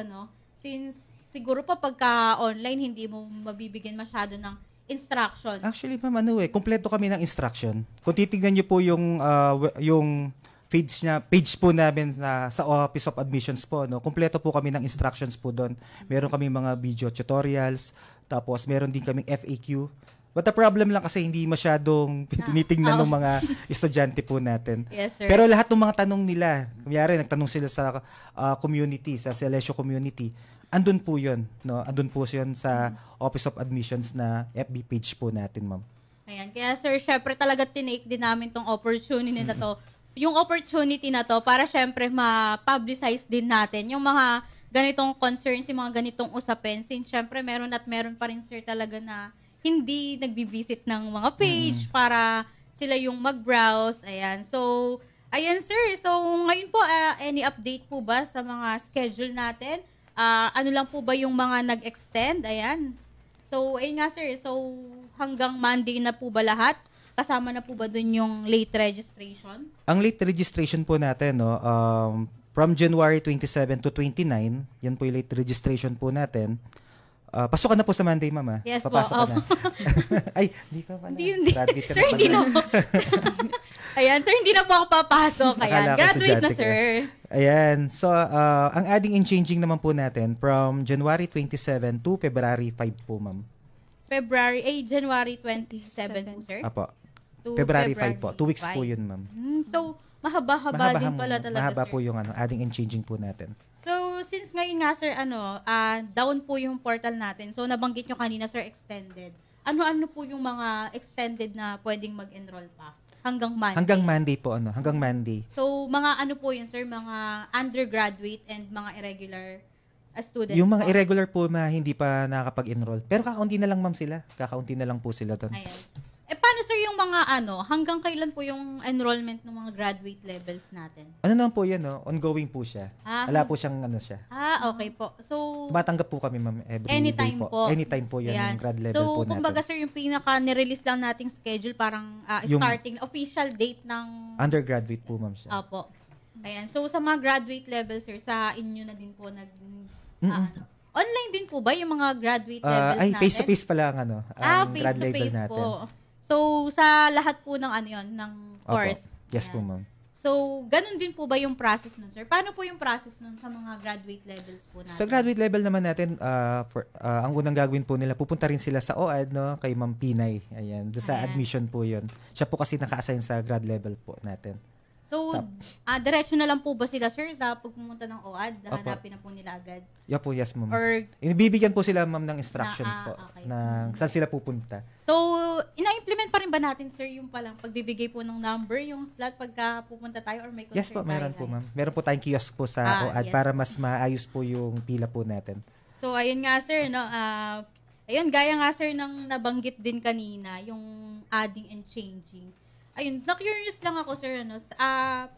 since siguro pa pagka online, hindi mo mabibigyan masyado ng instruction. Actually, ma'am, kompleto kami ng instruction. Kung titignan niyo po yung page po namin sa Office of Admissions po, kompleto po kami ng instructions po doon. Meron kami mga video tutorials, tapos meron din kaming FAQ. But the problem lang kasi hindi masyadong tinitingnan ng mga estudyante po natin. Yes, sir. Pero lahat ng mga tanong nila, kunyari nagtanong sila sa community, sa Celesio community, andun po yun. Andun po yun sa Office of Admissions na FB page po natin, ma'am. Ayan. Kaya, sir, syempre talaga tinake din namin tong opportunity na to. Yung opportunity na to para syempre ma-publicize din natin yung mga ganitong concerns, yung mga ganitong usapin. Since syempre meron pa rin, sir, talaga na hindi nagbi-visit ng mga page para sila yung mag-browse. Ayan. So, ayan, sir. So, ngayon po, any update po ba sa mga schedule natin? Ano lang po ba yung mga nag-extend? Ayan. So, ayun nga, sir. So, hanggang Monday na po ba lahat? Kasama na po ba dun yung late registration? Ang late registration po natin, from January 27 to 29, yan po yung late registration po natin. Pasok ka na po sa Monday, ma'am. Yes Papasok po. ka na. Ay, hindi ka pala. Hindi. Graduate ka Sir, hindi pala. na po. Ayan, sir, hindi na po ako papasok. Ayan, Akala ko graduate na, estudyante ka. sir. Ayan. So, ang adding and changing naman po natin from January 27 to February 5 po, ma'am. January 27 po, sir. Apo. To February 5 po. 2 weeks 5. po yun, ma'am. So, mahaba-haba din pala talaga, mahaba sir. po yung adding and changing po natin. So, since ngayon nga, sir, down po yung portal natin. So, nabanggit nyo kanina, sir, extended. Ano-ano po yung mga extended na pwedeng mag-enroll pa? Hanggang Monday? Hanggang Monday po, hanggang Monday. So, mga ano po yun, sir? Mga undergraduate and mga irregular students Yung mga po? irregular po na hindi pa nakakapag-enroll. Pero kakaunti na lang, ma'am, sila. Kakaunti na lang po sila doon. Ayan. Paano, sir, yung mga hanggang kailan po yung enrollment ng mga graduate levels natin? Ano naman po yan, ongoing po siya. Wala po siyang siya. Okay po. So, Tumatanggap po kami, ma'am, every anytime day po. po. Anytime po yan, Ayan. yung grad level so, po natin. kumbaga, sir, yung pinaka-nirelease lang nating schedule, parang Yung- starting, official date ng... Undergraduate po, ma'am, siya. Opo. Ayan. So, sa mga graduate level, sir, sa inyo na din po online din po ba yung mga graduate levels natin? Face-to-face pala ang ang grad level face-to-face natin. po. So, sa lahat po ng ng course. Opo. Yes Ayan. po, ma'am. So, ganun din po ba yung process nun, sir? Paano po yung process nun sa mga graduate levels po natin? Sa graduate level naman natin, ang unang gagawin po nila, pupunta rin sila sa OAD, kay Ma'am Pinay. Ayan, doon sa Ayan. admission po yun. Siya po kasi naka-assign sa grad level po natin. So, diretso na lang po ba sila, sir, na pag pumunta ng OAD, Opo. hanapin na po nila agad? Yeah po, yes, ma'am. Or, Bibigyan po sila, ma'am, ng instruction po okay. ng saan sila pupunta. so, ina-implement pa rin ba natin, sir, yung palang pagbibigay po ng number, yung slot pagka pupunta tayo, or may concern Yes po, meron po, tayo? ma'am. Meron po tayong kiosk po sa OAD yes. para mas maayos po yung pila po natin. So, ayun nga, sir, ayun, gaya nga, sir, ng nabanggit din kanina, yung adding and changing. Ayun, na-curious lang ako, sir,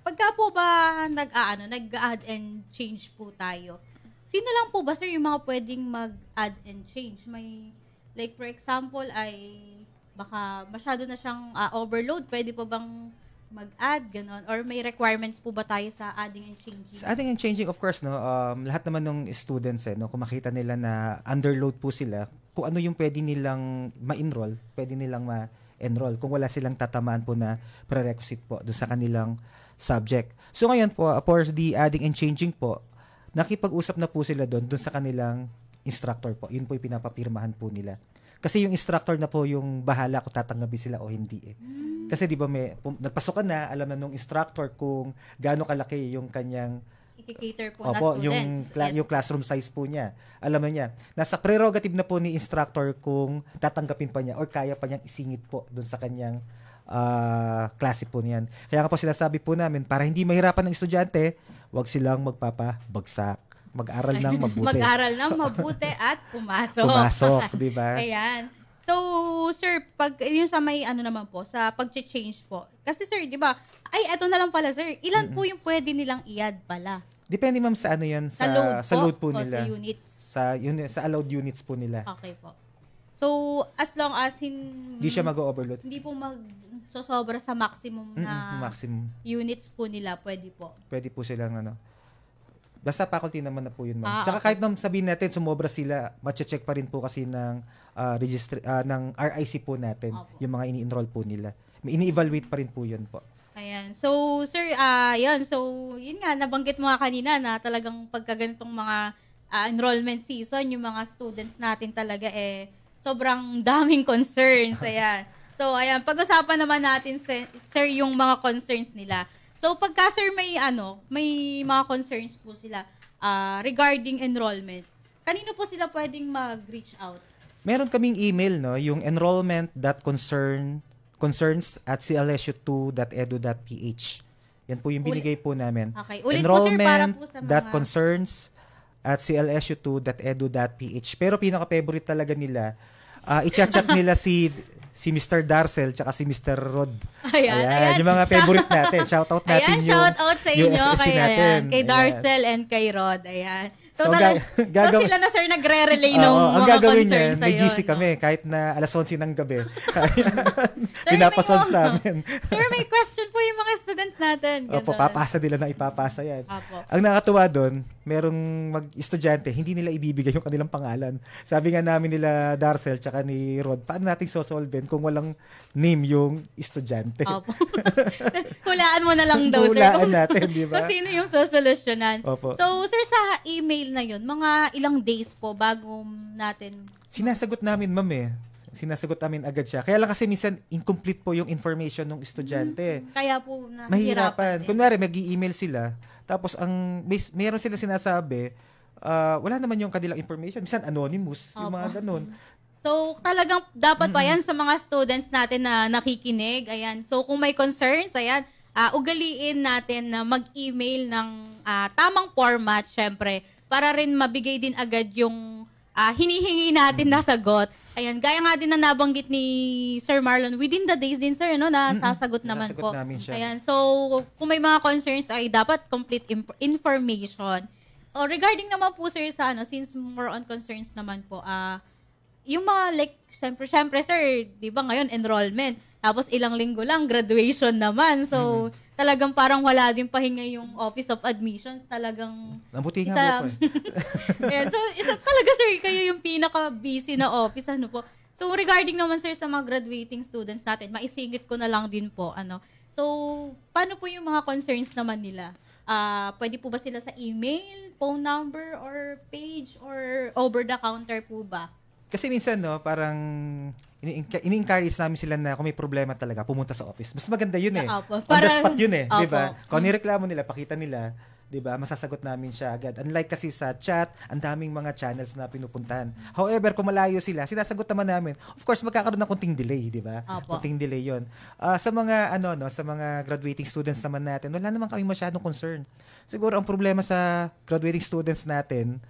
pagka po ba nag-add and change po tayo, sino lang po ba, sir, yung mga pwedeng mag-add and change? May, like, for example, ay baka masyado na siyang overload, pwede pa bang mag-add, ganon? Or may requirements po ba tayo sa adding and changing? Sa adding and changing, of course, lahat naman ng students, kung makita nila na underload po sila, kung ano yung pwede nilang ma-enroll, pwede nilang ma-enroll kung wala silang tatamaan po na prerequisite po doon sa kanilang subject. So ngayon po, for the adding and changing po, nakipag-usap na po sila doon sa kanilang instructor po. Yun po yung pinapapirmahan po nila. Kasi yung instructor na po yung bahala kung tatanggapin sila o hindi Kasi di ba nagpasok ka na, alam na nung instructor kung gaano kalaki yung kanyang I-cater po Opo, na students. yung classroom size po niya. Alam na niya. Nasa prerogative na po ni instructor kung tatanggapin pa niya or kaya pa niyang isingit po doon sa kanyang klase po niyan. Kaya nga po sinasabi po namin, para hindi mahirapan ng estudyante, wag silang magpapabagsak. Mag-aral ng mabuti. Mag-aral ng mabuti at pumasok. Pumasok, di ba? Ayan. So, sir, pag yung sa may naman po, sa pag-change po. Kasi sir, di ba, eto na lang pala, sir. Ilan po yung pwede nilang i-add pala? Depende, ma'am, sa yan. Sa load sa load po o nila. sa units? Sa allowed units po nila. Okay po. So, as long as Hindi siya mag-overload. hindi po magsosobra sa maximum na Maximum. units po nila, pwede po. Pwede po silang Basta faculty naman na po yun, ma'am. Okay. Tsaka kahit nang sabihin natin sumobra sila, matche-check pa rin po kasi ng ng RIC po natin, Opo. yung mga ini-enroll po nila. Ini-evaluate pa rin po yun po. Ayan. So, sir, yun. So, yun nga, nabanggit mo nga kanina na talagang pagkaganitong mga enrollment season, yung mga students natin talaga sobrang daming concerns. Ayan. So, ayan, pag-usapan naman natin, sir, yung mga concerns nila. So, pagka, sir, may mga concerns po sila regarding enrollment, kanino po sila pwedeng mag-reach out? Meron kaming email, yung enrollment.concerns@clsu2.edu.ph. Yan po yung binigay po namin. Okay. Ulit po, sir, para po sa mga... enrollment.concerns@clsu2.edu.ph. Pero pinaka-favorite talaga nila, i-chat nila si Mr. Darcel tsaka si Mr. Rod. Ayan. Yung mga favorite natin. Shoutout natin Ayan, yung shout out sa inyo SSC kay, natin. kay Ayan. Darcel and kay Rod. Ayan. So, So, so sila na, sir, nagre-relay ng ang mga gagawin concerns niyan, may sa'yo, GC no? kami kahit na alas 11 ng gabi. Sir, Pinapasolve may- sa amin. Sir, may question po yung mga students natin. Opo, Ganun. papasa nila na ipapasa yan. Opo. Ang nakatuwa doon, merong mag-estudyante, hindi nila ibibigay yung kanilang pangalan. Sabi nga namin nila Darcel tsaka ni Rod, paano natin sosolven kung walang name yung estudyante? Opo. Hulaan mo na lang daw, sir. Hulaan natin, di ba? Kung sino yung sosolusyonan. Opo. So, sir, sa email na yun, mga ilang days po bago natin... Sinasagot namin, ma'am sinasagot namin agad siya. Kaya lang kasi minsan incomplete po yung information ng estudyante. Kaya po nahihirapan. Mahirapan. Kunwari, mag-i-email sila, tapos meron sila sinasabi, wala naman yung kanilang information. Minsan anonymous, yung mga ganun. So, talagang dapat pa yan sa mga students natin na nakikinig. Ayan. So, kung may concerns, ayan, ugaliin natin na mag-email ng tamang format, syempre, para rin mabigay din agad yung hinihingi natin na sagot. Ayan, gaya nga din na nabanggit ni Sir Marlon, within the days din, sir, no, nasasagot naman Nasagot po. namin siya. Ayan, so, kung may mga concerns ay dapat complete information. O, regarding naman po, sir, sa since more on concerns naman po, yung mga, like, syempre, sir, di ba ngayon, enrollment. Tapos, ilang linggo lang, graduation naman. So, talagang parang wala din pahinga yung Office of Admission. Talagang Nabuti nga po. yeah, so, talaga, sir, kayo yung pinaka-busy na office. Ano po? So, regarding naman, sir, sa mga graduating students natin, maisingit ko na lang din po. So, paano po yung mga concerns naman nila? Pwede po ba sila sa email, phone number, or page, or over-the-counter po ba? Kasi minsan, no, parang ini-encourage namin sila na kung may problema talaga, pumunta sa office. Mas maganda yun eh. Opo. On the spot yun eh. Opo. Di ba? Kung nireklamo nila, pakita nila. Di ba? Masasagot namin siya agad. Unlike kasi sa chat, ang daming mga channels na pinupuntahan. However, kung malayo sila, sinasagot naman namin. Of course, magkakaroon ng konting delay, di ba? Opo. Konting delay yun. Sa mga, sa mga graduating students naman natin, wala naman kami masyadong concern. Siguro, ang problema sa graduating students natin,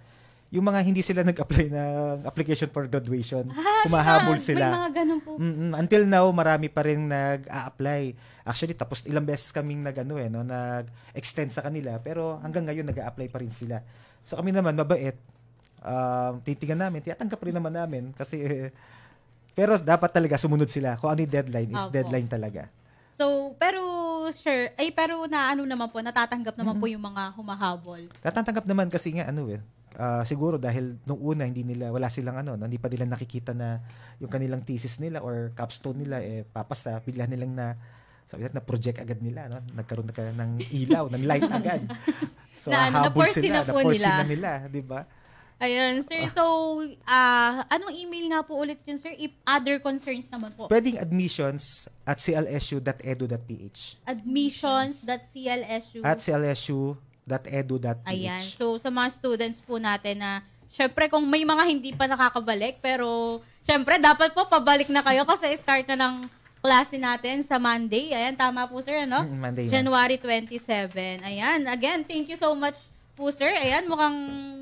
yung mga hindi sila nag-apply ng application for graduation, kumahabol sila. May mga ganun po. Until now, marami pa rin nag-a-apply. Actually, tapos ilang beses kaming nag-extend sa kanila, pero hanggang ngayon nag-a-apply pa rin sila. So kami naman, mabait. Titingnan namin, tiyatanggap rin naman namin kasi pero dapat talaga sumunod sila. Kung ano yung deadline is deadline talaga. So, pero naman po, natatanggap naman po yung mga humahabol. Natatanggap naman kasi nga siguro dahil nung una wala silang hindi pa nila nakikita na yung kanilang thesis nila or capstone nila papasta, bigla nilang na project agad nila, nagkaroon ng ilaw, ng light agad. So habol sila, na-force nila, di ba? Ayun, sir. So, anong email nga po ulit yun, sir? If other concerns naman po. Pwedeng admissions@clsu.edu.ph. Admissions.clsu.edu.ph. Ayan. So, sa mga students po natin na, syempre, kung may mga hindi pa nakakabalik, pero, syempre, dapat po pabalik na kayo kasi start na ng klase natin sa Monday. Ayan, tama po, sir, Monday January 27. Ayan, again, thank you so much po, sir. Ayan, mukhang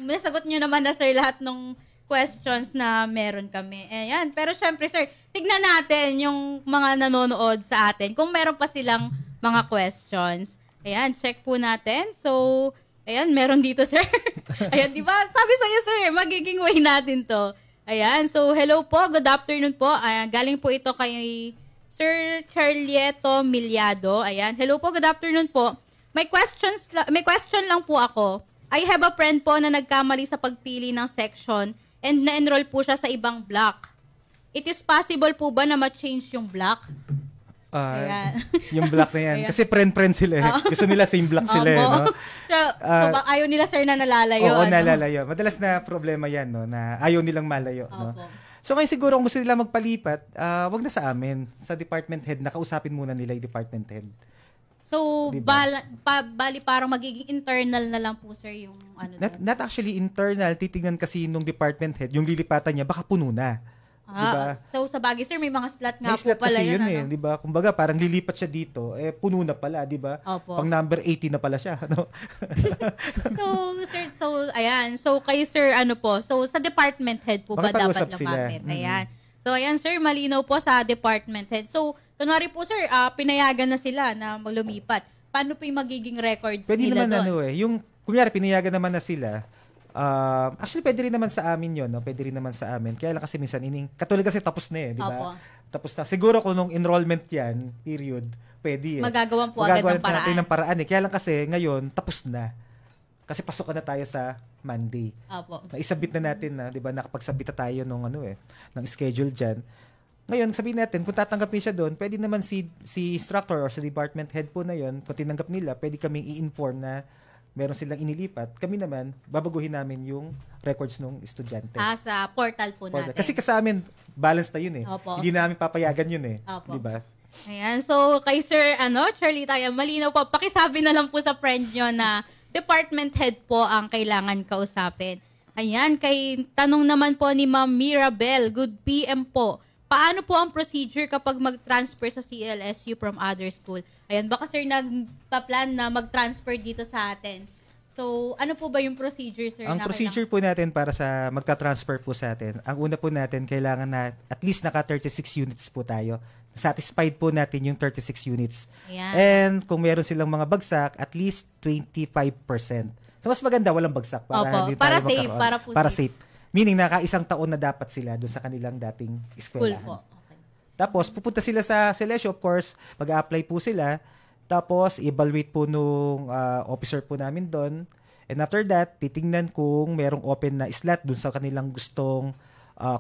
nasagot nyo naman na, sir, lahat ng questions na meron kami. Ayan, pero syempre, sir, tignan natin yung mga nanonood sa atin kung meron pa silang mga questions. Ayan, check po natin. So, ayan, meron dito, sir. Ayan, di ba? Sabi sa'yo, sir, magiging way natin to. Ayan, so, hello po, good afternoon po. Ayan, galing po ito kay Sir Charlieto Miliado. Ayan, hello po, good afternoon po. May question lang po ako. I have a friend po na nagkamali sa pagpili ng section and na-enroll po siya sa ibang block. It is possible po ba na ma-change yung block? Yung block na yan. Kasi friend-friend sila eh. Gusto nila same block sila eh. No? So ayaw nila, sir, na nalalayo. Oo, nalalayo. Madalas na problema yan, no? Na ayaw nilang malayo. No? So ngayon siguro kung gusto nila magpalipat, wag na sa amin. Sa department head, nakausapin muna nila yung department head. So, diba? bali parang magiging internal na lang po, sir, yung Not actually internal. Titignan kasi nung department head, yung lilipatan niya, baka puno na. Diba? So, sa bagay, sir, may mga slot nga may po slot pala kasi yun. Di ba? Kumbaga, parang lilipat siya dito, puno na pala, di ba? Opo. Pang number 80 na pala siya. No? Sir, ayan. So, kayo, sir, so, sa department head po ba dapat lumapit? Ayan. So, ayan, sir, malinaw po sa department head. So, kunwari po, sir, pinayagan na sila na lumipat. Paano po yung magiging records pwede nila naman doon? yung, kunyari, pinayagan naman na sila, actually, pwede rin naman sa amin yun, no? Pwede rin naman sa amin. Kaya lang kasi minsan, katulad kasi tapos na eh, di ba? Tapos na. Siguro kung nung enrollment yan, period, pwede eh. Magagawan po agad ng paraan. Natin ng paraan eh. Kaya lang kasi, ngayon, tapos na. Kasi pasok na tayo sa Monday. Opo. Naisabit na natin na, di ba, nakapagsabit na tayo nung ng schedule dyan. Ngayon, sabihin natin, kung tatanggapin siya doon, pwede naman si instructor or sa department head po na yon, kung tinanggap nila, pwede kaming i-inform na meron silang inilipat, kami naman, babaguhin namin yung records ng estudyante. Sa portal po natin. Kasi sa amin, balance na yun eh. Opo. Hindi namin papayagan yun eh. Opo. Di ba? Ayan, so kay Sir Charlie tayo, malinaw po, pakisabi na lang po sa friend nyo na department head po ang kailangan kausapin. Ayan, kay tanong naman po ni Ma'am Mirabel, good PM po. Paano po ang procedure kapag mag-transfer sa CLSU from other school? Ayan, baka sir nagpa-plan na mag-transfer dito sa atin. So, ano po ba yung procedure, sir? Ang procedure po natin para sa magta-transfer po sa atin, ang una po natin, kailangan na at least naka 36 units po tayo. Satisfied po natin yung 36 units. Ayan. And kung meron silang mga bagsak, at least 25%. So, mas maganda walang bagsak para Opo, hindi para tayo safe, magkaroon. Para safe. Meaning, naka-isang taon na dapat sila doon sa kanilang dating School eskwelahan. po. Okay. Tapos, pupunta sila sa CLSU, of course, mag-a-apply po sila. Tapos, evaluate po nung officer po namin doon. And after that, titingnan kung merong open na slot doon sa kanilang gustong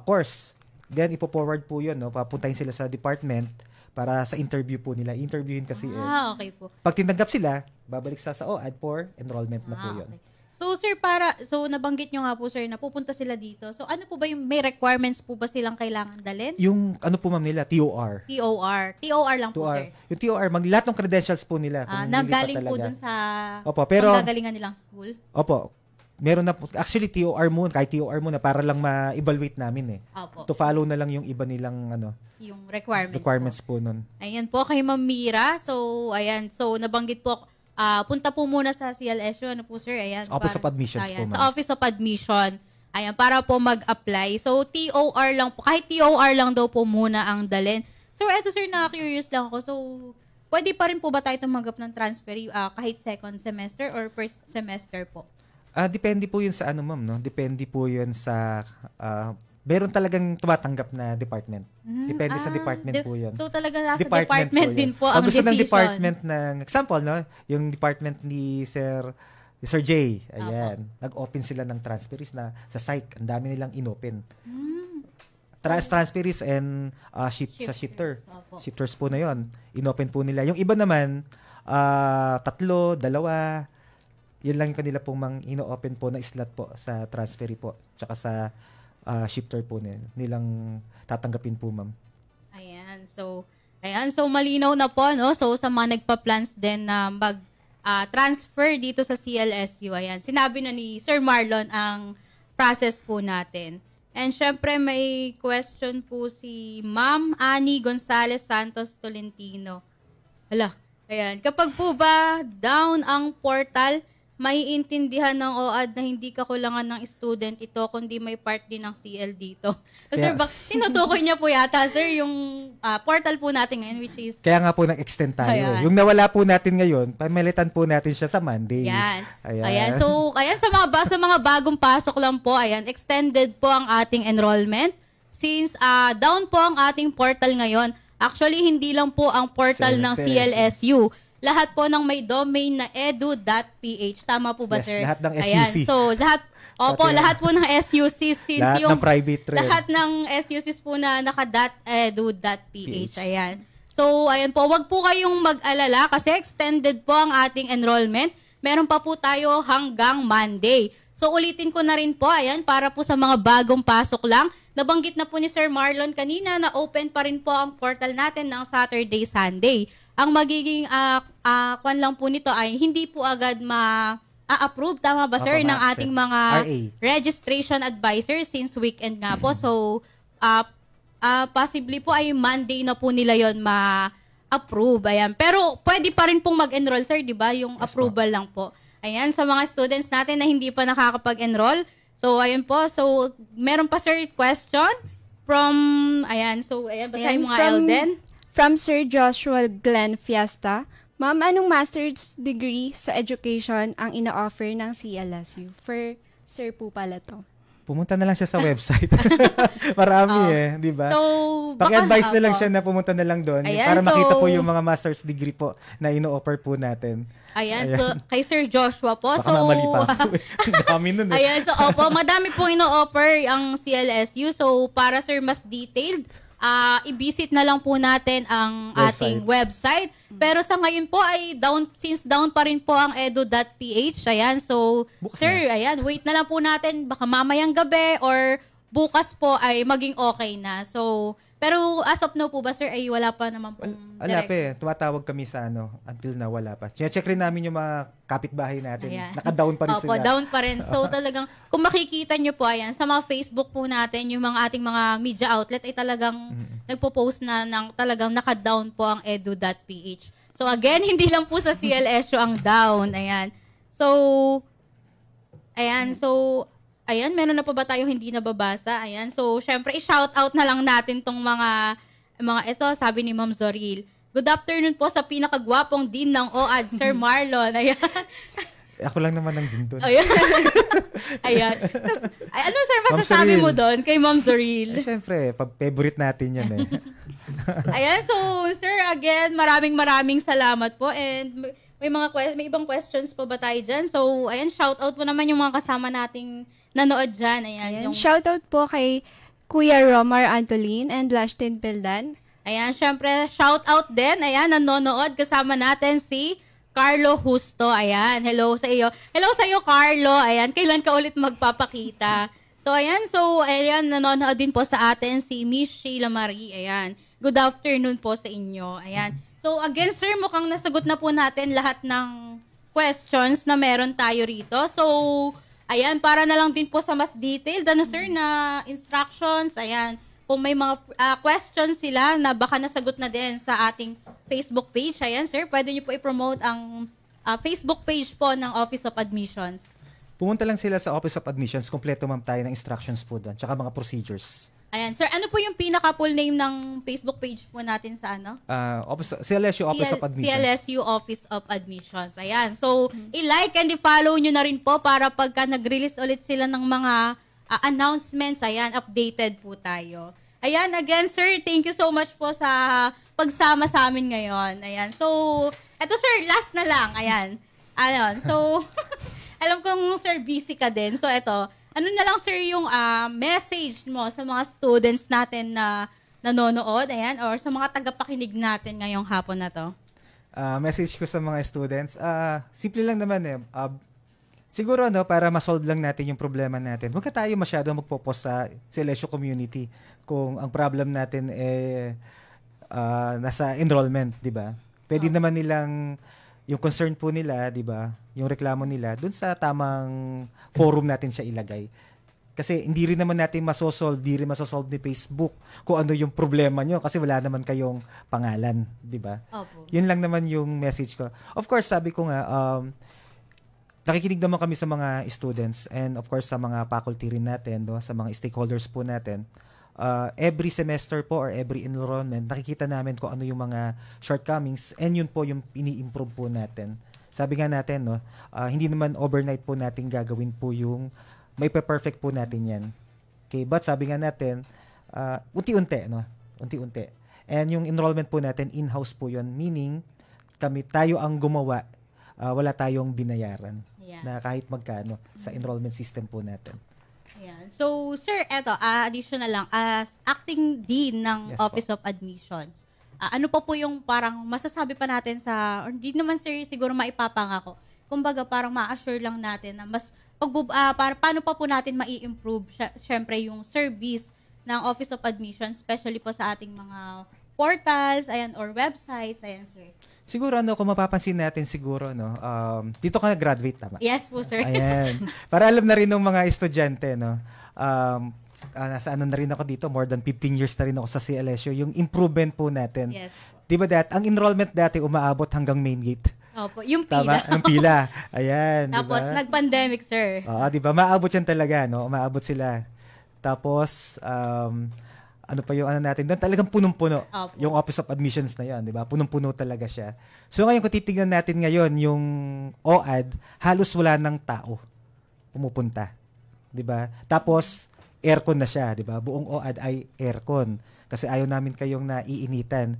course. Then, ipo-forward po yun. No? Papuntahin sila sa department para sa interview po nila. Interviewin kasi. Okay po. Pag tinanggap sila, babalik sa OAD for enrollment na po yun. Okay. So, sir, nabanggit nyo nga po, sir, na pupunta sila dito. So, ano po ba yung, may requirements po ba silang kailangan dalhin? Yung, ano po ma'am nila, TOR. TOR lang po, sir. Yung TOR, lahat ng credentials po nila. Nagaling po dun sa pero gagalingan nilang school? Opo. Meron na po. Actually, TOR muna, kahit TOR muna, para lang ma-evaluate namin eh. Opo. To follow na lang yung iba nilang, yung requirements po nun. Ayan po, kay Ma'am Mira. So, ayan. So, nabanggit po, punta po muna sa CLSU. Ano po, sir? Ayan. Office of Admissions po, ma'am. Sa Office of Admission. Ayan, para po mag-apply. So, TOR lang po. Kahit TOR lang daw po muna ang dalhin. So, eto, sir, na-curious lang ako. So, pwede pa rin po ba tayo tumanggap ng transfer kahit second semester or first semester po? Depende po yun sa ma'am, no? Depende po yun sa meron talagang tumatanggap na department. Depende sa department po yun. So talaga nasa department din po ang gusto decision. ng department ng example, no? Yung department ni Sir J. Ayan. Nag-open sila ng transferees na sa psych. Ang dami nilang inopen. Transferees and sa shifter. Shifters po na yon. Inopen po nila. Yung iba naman, 3, 2, yun lang yung kanila pong ino-open po na slot po sa transferee po. Tsaka sa shifter po nilang tatanggapin po, ma'am. Ayan. So malinaw na po, no? So sa mga nagpa-plans din na transfer dito sa CLSU, ayan. Sinabi na ni Sir Marlon ang process po natin. And syempre may question po si Ma'am Annie Gonzalez Santos Tolentino. Hala, ayan. Kapag po ba down ang portal, may intindihan ng OAD na hindi kakulangan ng student ito, kundi may part din ng CL dito. So, sir, tinutukoy niya po yata, sir, yung portal po natin ngayon, which is... Kaya nga po nag-extend tayo. Ayan. Yung nawala po natin ngayon, pamilitan po natin siya sa Monday. Ayan. So, sa mga bagong pasok lang po, ayan, extended po ang ating enrollment. Since down po ang ating portal ngayon, actually, hindi lang po ang portal ng CLSU. Lahat po ng may domain na edu.ph. Tama po ba, yes, sir? Lahat ng SUC. Ayan. So, lahat po ng SUC. Since lahat ng private rin. Lahat ng SUCs po na naka.edu.ph. Ayan. So, ayan po. Wag po kayong mag-alala kasi extended po ang ating enrollment. Meron pa po tayo hanggang Monday. So, ulitin ko na rin po, ayan, para po sa mga bagong pasok lang. Nabanggit na po ni Sir Marlon kanina na open pa rin po ang portal natin ng Saturday, Sunday. Ang magiging kwan lang po nito ay hindi po agad ma-approve, tama ba, sir, ng ating mga RA. registration advisors since weekend nga po. So, possibly po ay Monday na po nila yon ma-approve. Ayan. Pero pwede pa rin pong mag-enroll, sir, di ba? Yung approval lang po. Ayan, sa mga students natin na hindi pa nakakapag-enroll. So, ayun po. So, meron pa, sir, question from, basahin mo nga, Elden. From Sir Joshua Glenn Fiesta, Ma'am, anong master's degree sa education ang ina-offer ng CLSU? For sir po pala to. Pumunta na lang siya sa website. Marami di ba? So, paki-advise na lang siya na pumunta na lang doon para makita po yung mga master's degree po na ino-offer po natin. Ayan, so kay Sir Joshua po. Baka mamali pa. Ang dami nun Ayan, so madami pong ino-offer ang CLSU. So, para sir mas detailed, i-visit na lang po natin ang ating website. Pero sa ngayon po ay since down pa rin po ang edu.ph. Ayan, so Bukas sir, ayan, wait na lang po natin. Baka mamayang gabi or bukas po ay maging okay na. So, pero as of now po ba, sir, ay wala pa naman pong Wala pa eh. Tumatawag kami sa until na wala pa. Check rin namin yung mga kapitbahay natin. Ayan. Naka-down pa rin Opo, sila. down pa rin. So talagang, kung makikita nyo po, ayan, sa mga Facebook po natin, yung mga ating mga media outlet ay talagang nagpo-post na ng talagang naka-down po ang edu.ph. So again, hindi lang po sa CLSU ang down. Ayan. Ayan, meron na pa ba tayo hindi nababasa? Ayan. So, syempre, i-shout out na lang natin tong mga ito, sabi ni Ma'am Zoril. Good afternoon po sa pinakagwapong dean ng OAD, Sir Marlon. Ayan. Ako lang naman ang din doon. Ayan. Ayan. Tas, ano, sir, masasabi mo doon kay Ma'am Zoril? Siyempre, favorite natin yan eh. Ayan, so, sir, again, maraming salamat po. And may ibang questions pa ba tayo dyan? So, ayan, shout out po naman yung mga kasama nating nanood dyan. Ayan, Shoutout po kay Kuya Romar Antolin and Lashtin Pildan. Ayan, syempre, shoutout din. Ayan, nanonood. Kasama natin si Carlo Justo. Ayan, hello sa iyo. Hello sa iyo, Carlo. Ayan, kailan ka ulit magpapakita? Ayan, nanonood din po sa atin si Miss Sheila Marie. Ayan, good afternoon po sa inyo. Ayan. So, again, sir, mukhang nasagot na po natin lahat ng questions na meron tayo rito. So, ayan, para na lang din po sa mas detailed, sir, na instructions, ayan, kung may mga questions sila na baka nasagot na din sa ating Facebook page, ayan, sir, pwede nyo po i-promote ang Facebook page po ng Office of Admissions. Pumunta lang sila sa Office of Admissions, kompleto ma'am tayo ng instructions po doon, tsaka mga procedures. Ayan, sir, ano po yung pinaka-full name ng Facebook page po natin sa ano? CLSU Office of Admissions. CLSU Office of Admissions. Ayan. So, i-like and i-follow nyo na rin po para pagka nag-release ulit sila ng mga announcements, ayan, updated po tayo. Ayan, again, sir, thank you so much po sa pagsama sa amin ngayon. Ayan. So, eto, sir, last na lang. Ayan. Ayan. So, alam kong, sir, busy ka din. So, eto, ano na lang, sir, yung message mo sa mga students natin na nanonood, ayan, or sa mga tagapakinig natin ngayong hapon na to? Message ko sa mga students, simple lang naman eh. Siguro, para ma-solve lang natin yung problema natin, huwag ka tayo masyado magpo-post sa CLSU community kung ang problem natin nasa enrollment, di ba? Pwede naman nilang yung concern po nila, di ba, yung reklamo nila, dun sa tamang forum natin siya ilagay. Kasi hindi rin naman natin hindi rin masosolve ni Facebook kung ano yung problema nyo kasi wala naman kayong pangalan, di ba? Opo. Yun lang naman yung message ko. Of course, sabi ko nga, nakikinig naman kami sa mga students and of course sa mga faculty rin natin, sa mga stakeholders po natin. Every semester po or every enrollment, nakikita namin kung ano yung mga shortcomings and yun po yung ini-improve po natin. Sabi nga natin, hindi naman overnight po natin gagawin po yung may perfect po natin yan. Okay, but sabi nga natin, unti-unti, unti-unti. And yung enrollment po natin, in-house po yun, meaning tayo ang gumawa, wala tayong binayaran na kahit magkano sa enrollment system po natin. Ayan. So, sir, additional lang, as acting dean ng Yes, Office of Admissions, ano pa po yung parang masasabi pa natin or hindi naman, sir, siguro maipapangako. Kumbaga, parang ma-assure lang natin na mas, paano pa po natin mai-improve, syempre, yung service ng Office of Admissions, especially po sa ating mga portals, ayan, or websites, ayan, sir. Siguro, kung mapapansin natin siguro, dito ka na-graduate, tama? Yes po, sir. Ayan. Para alam na rin ng mga estudyante, nasa na rin ako dito, more than 15 years na rin ako sa CLSU, yung improvement po natin. Yes. Diba ang enrollment dati umaabot hanggang main gate. Opo, yung Tama? pila. Ang pila. Ayan, Tapos, diba? nag-pandemic, sir. Oo, diba? Maabot yan talaga, Umaabot sila. Tapos, ano pa yung natin doon? Talagang punong-puno. Opo. Yung Office of Admissions na yan, di ba? Punong-puno talaga siya. So ngayon, kung titignan natin ngayon, yung OAD, halos wala ng tao pumupunta. Di ba? Tapos, aircon na siya, di ba? Buong OAD ay aircon. Kasi ayaw namin kayong naiinitan.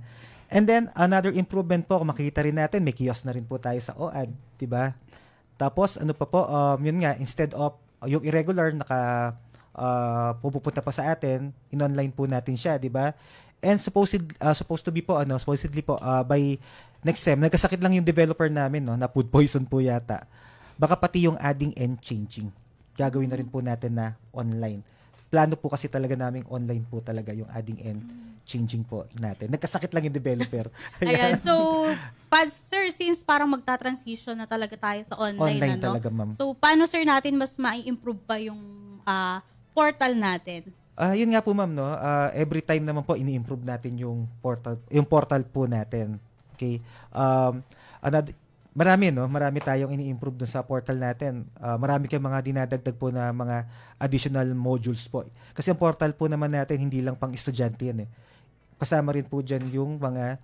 And then, another improvement po, kung makikita rin natin, may kiosk na rin po tayo sa OAD, di ba? Tapos, ano pa po, yun nga, instead of yung irregular, pupupunta pa sa atin, in-online po natin siya, di ba? And supposedly po by next sem, nagkasakit lang yung developer namin, no, na food poison po yata. Baka pati yung adding and changing. Gagawin na rin po natin na online. Plano po kasi talaga namin online po talaga yung adding and changing po natin. Nagkasakit lang yung developer. Ayan. So, sir, since parang magta-transition na talaga tayo sa online talaga, ma'am. So, paano, sir, natin mas ma-improve pa yung portal natin? Yun nga po, ma'am, no. Every time naman po ini-improve natin yung portal po natin. Okay? Marami tayong ini-improve dun sa portal natin. Marami kayong mga dinadagdag po na mga additional modules po. Kasi ang portal po naman natin hindi lang pang estudyante yan eh. Kasama rin po dyan yung mga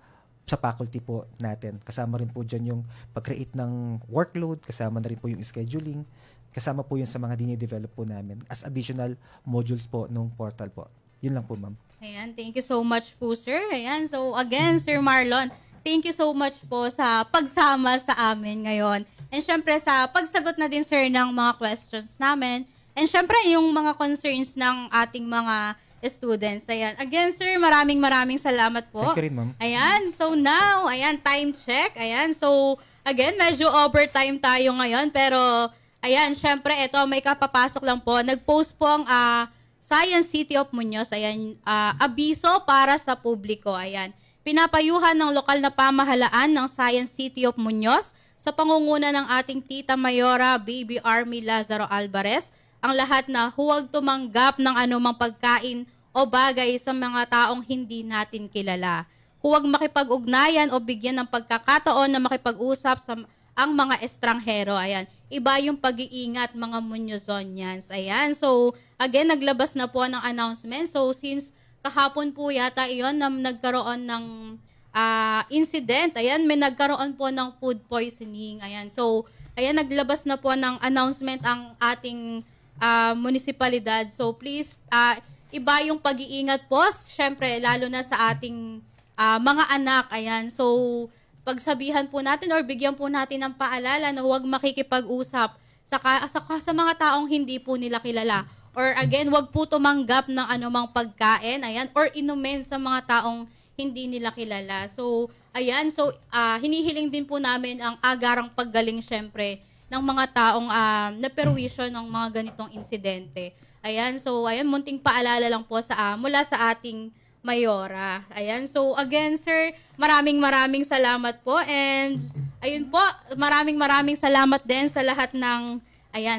sa faculty po natin. Kasama rin po dyan yung pag-create ng workload, kasama na rin po yung scheduling, kasama po yun sa mga dini-develop po namin as additional modules po nung portal po. Yun lang po, ma'am. Ayan, thank you so much po, sir. Ayan, so again, Sir Marlon, thank you so much po sa pagsama sa amin ngayon. And syempre sa pagsagot na din, sir, ng mga questions namin. And syempre yung mga concerns ng ating mga students. Ayan. Again, sir, maraming salamat po. Thank you rin, ma'am. Ayan. So now, ayan, time check. Ayan. So, again, medyo overtime tayo ngayon. Pero, ayan, syempre, ito, may kapapasok lang po. Nag-post po ang Science City of Muñoz. Ayan, abiso para sa publiko. Ayan. Pinapayuhan ng lokal na pamahalaan ng Science City of Muñoz sa pangunguna ng ating Tita Mayora Baby Army Lazaro Alvarez ang lahat na huwag tumanggap ng anumang pagkain o bagay sa mga taong hindi natin kilala. Huwag makipag-ugnayan o bigyan ng pagkakataon na makipag-usap sa ang mga estranghero. Ayan. Iba yung pag-iingat, mga Muñozonians. Ayan. So, again, naglabas na po ng announcement. So, since kahapon po yata iyon na nagkaroon ng incident. Ayan, may nagkaroon po ng food poisoning. Ayan. So, ayan, naglabas na po ng announcement ang ating munisipalidad. So, please, iba yung pag-iingat po. Siyempre, lalo na sa ating mga anak. Ayan. So, pagsabihan po natin or bigyan po natin ng paalala na huwag makikipag-usap sa mga taong hindi po nila kilala. Or again, huwag po tumanggap ng anumang pagkain. Ayan. Or inumin sa mga taong hindi nila kilala. So, ayan. So, hinihiling din po namin ang agarang paggaling syempre ng mga taong naperwisyo ng mga ganitong insidente. Ayan, so ayan, munting paalala lang po mula sa ating Mayora. Ayan, so again, sir, maraming salamat po. And ayun po, maraming salamat din sa lahat ng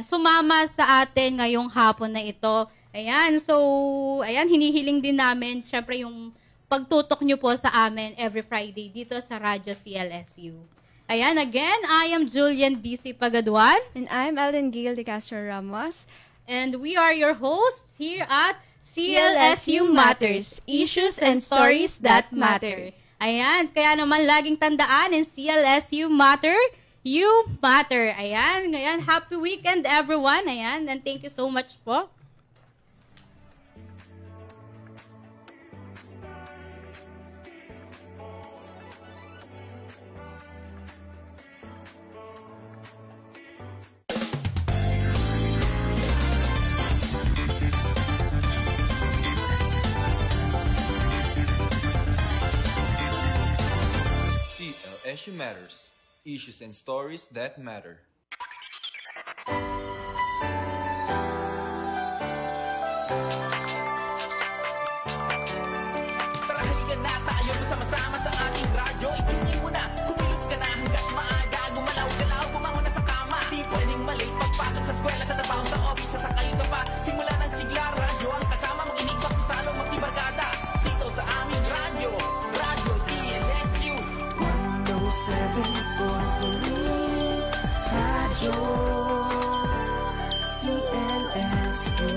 sumama sa atin ngayong hapon na ito. Ayan, so ayan, hinihiling din namin syempre yung pagtutok nyo po sa amin every Friday dito sa Radyo CLSU. Ayan, again, I am Julian DC Pagaduan. And I'm Ellen Gil de Castro Ramos. And we are your hosts here at CLSU Matters, Issues and Stories That Matter. Ayan, kaya naman laging tandaan in CLSU Matter, you matter. Ayan, ngayon, happy weekend everyone. Ayan, and thank you so much po. CLSU Matters, Issues and Stories That Matter. Tara, halika na tayo sama-sama sa ating radyo. I-tune mo na, kumilos ka na hanggat maaga. Gumalaw-galaw, bumangon na sa kama. Di pwedeng malate, pagpasok sa eskwela, sa trabaho, sa office, sasakay ka pa. Simula ng sigla, radyo ang kasama. Makinig, magpasalo, magtibarkada. Dito sa aming radyo, Radyo CLSU 107.3 Radyo CLSU.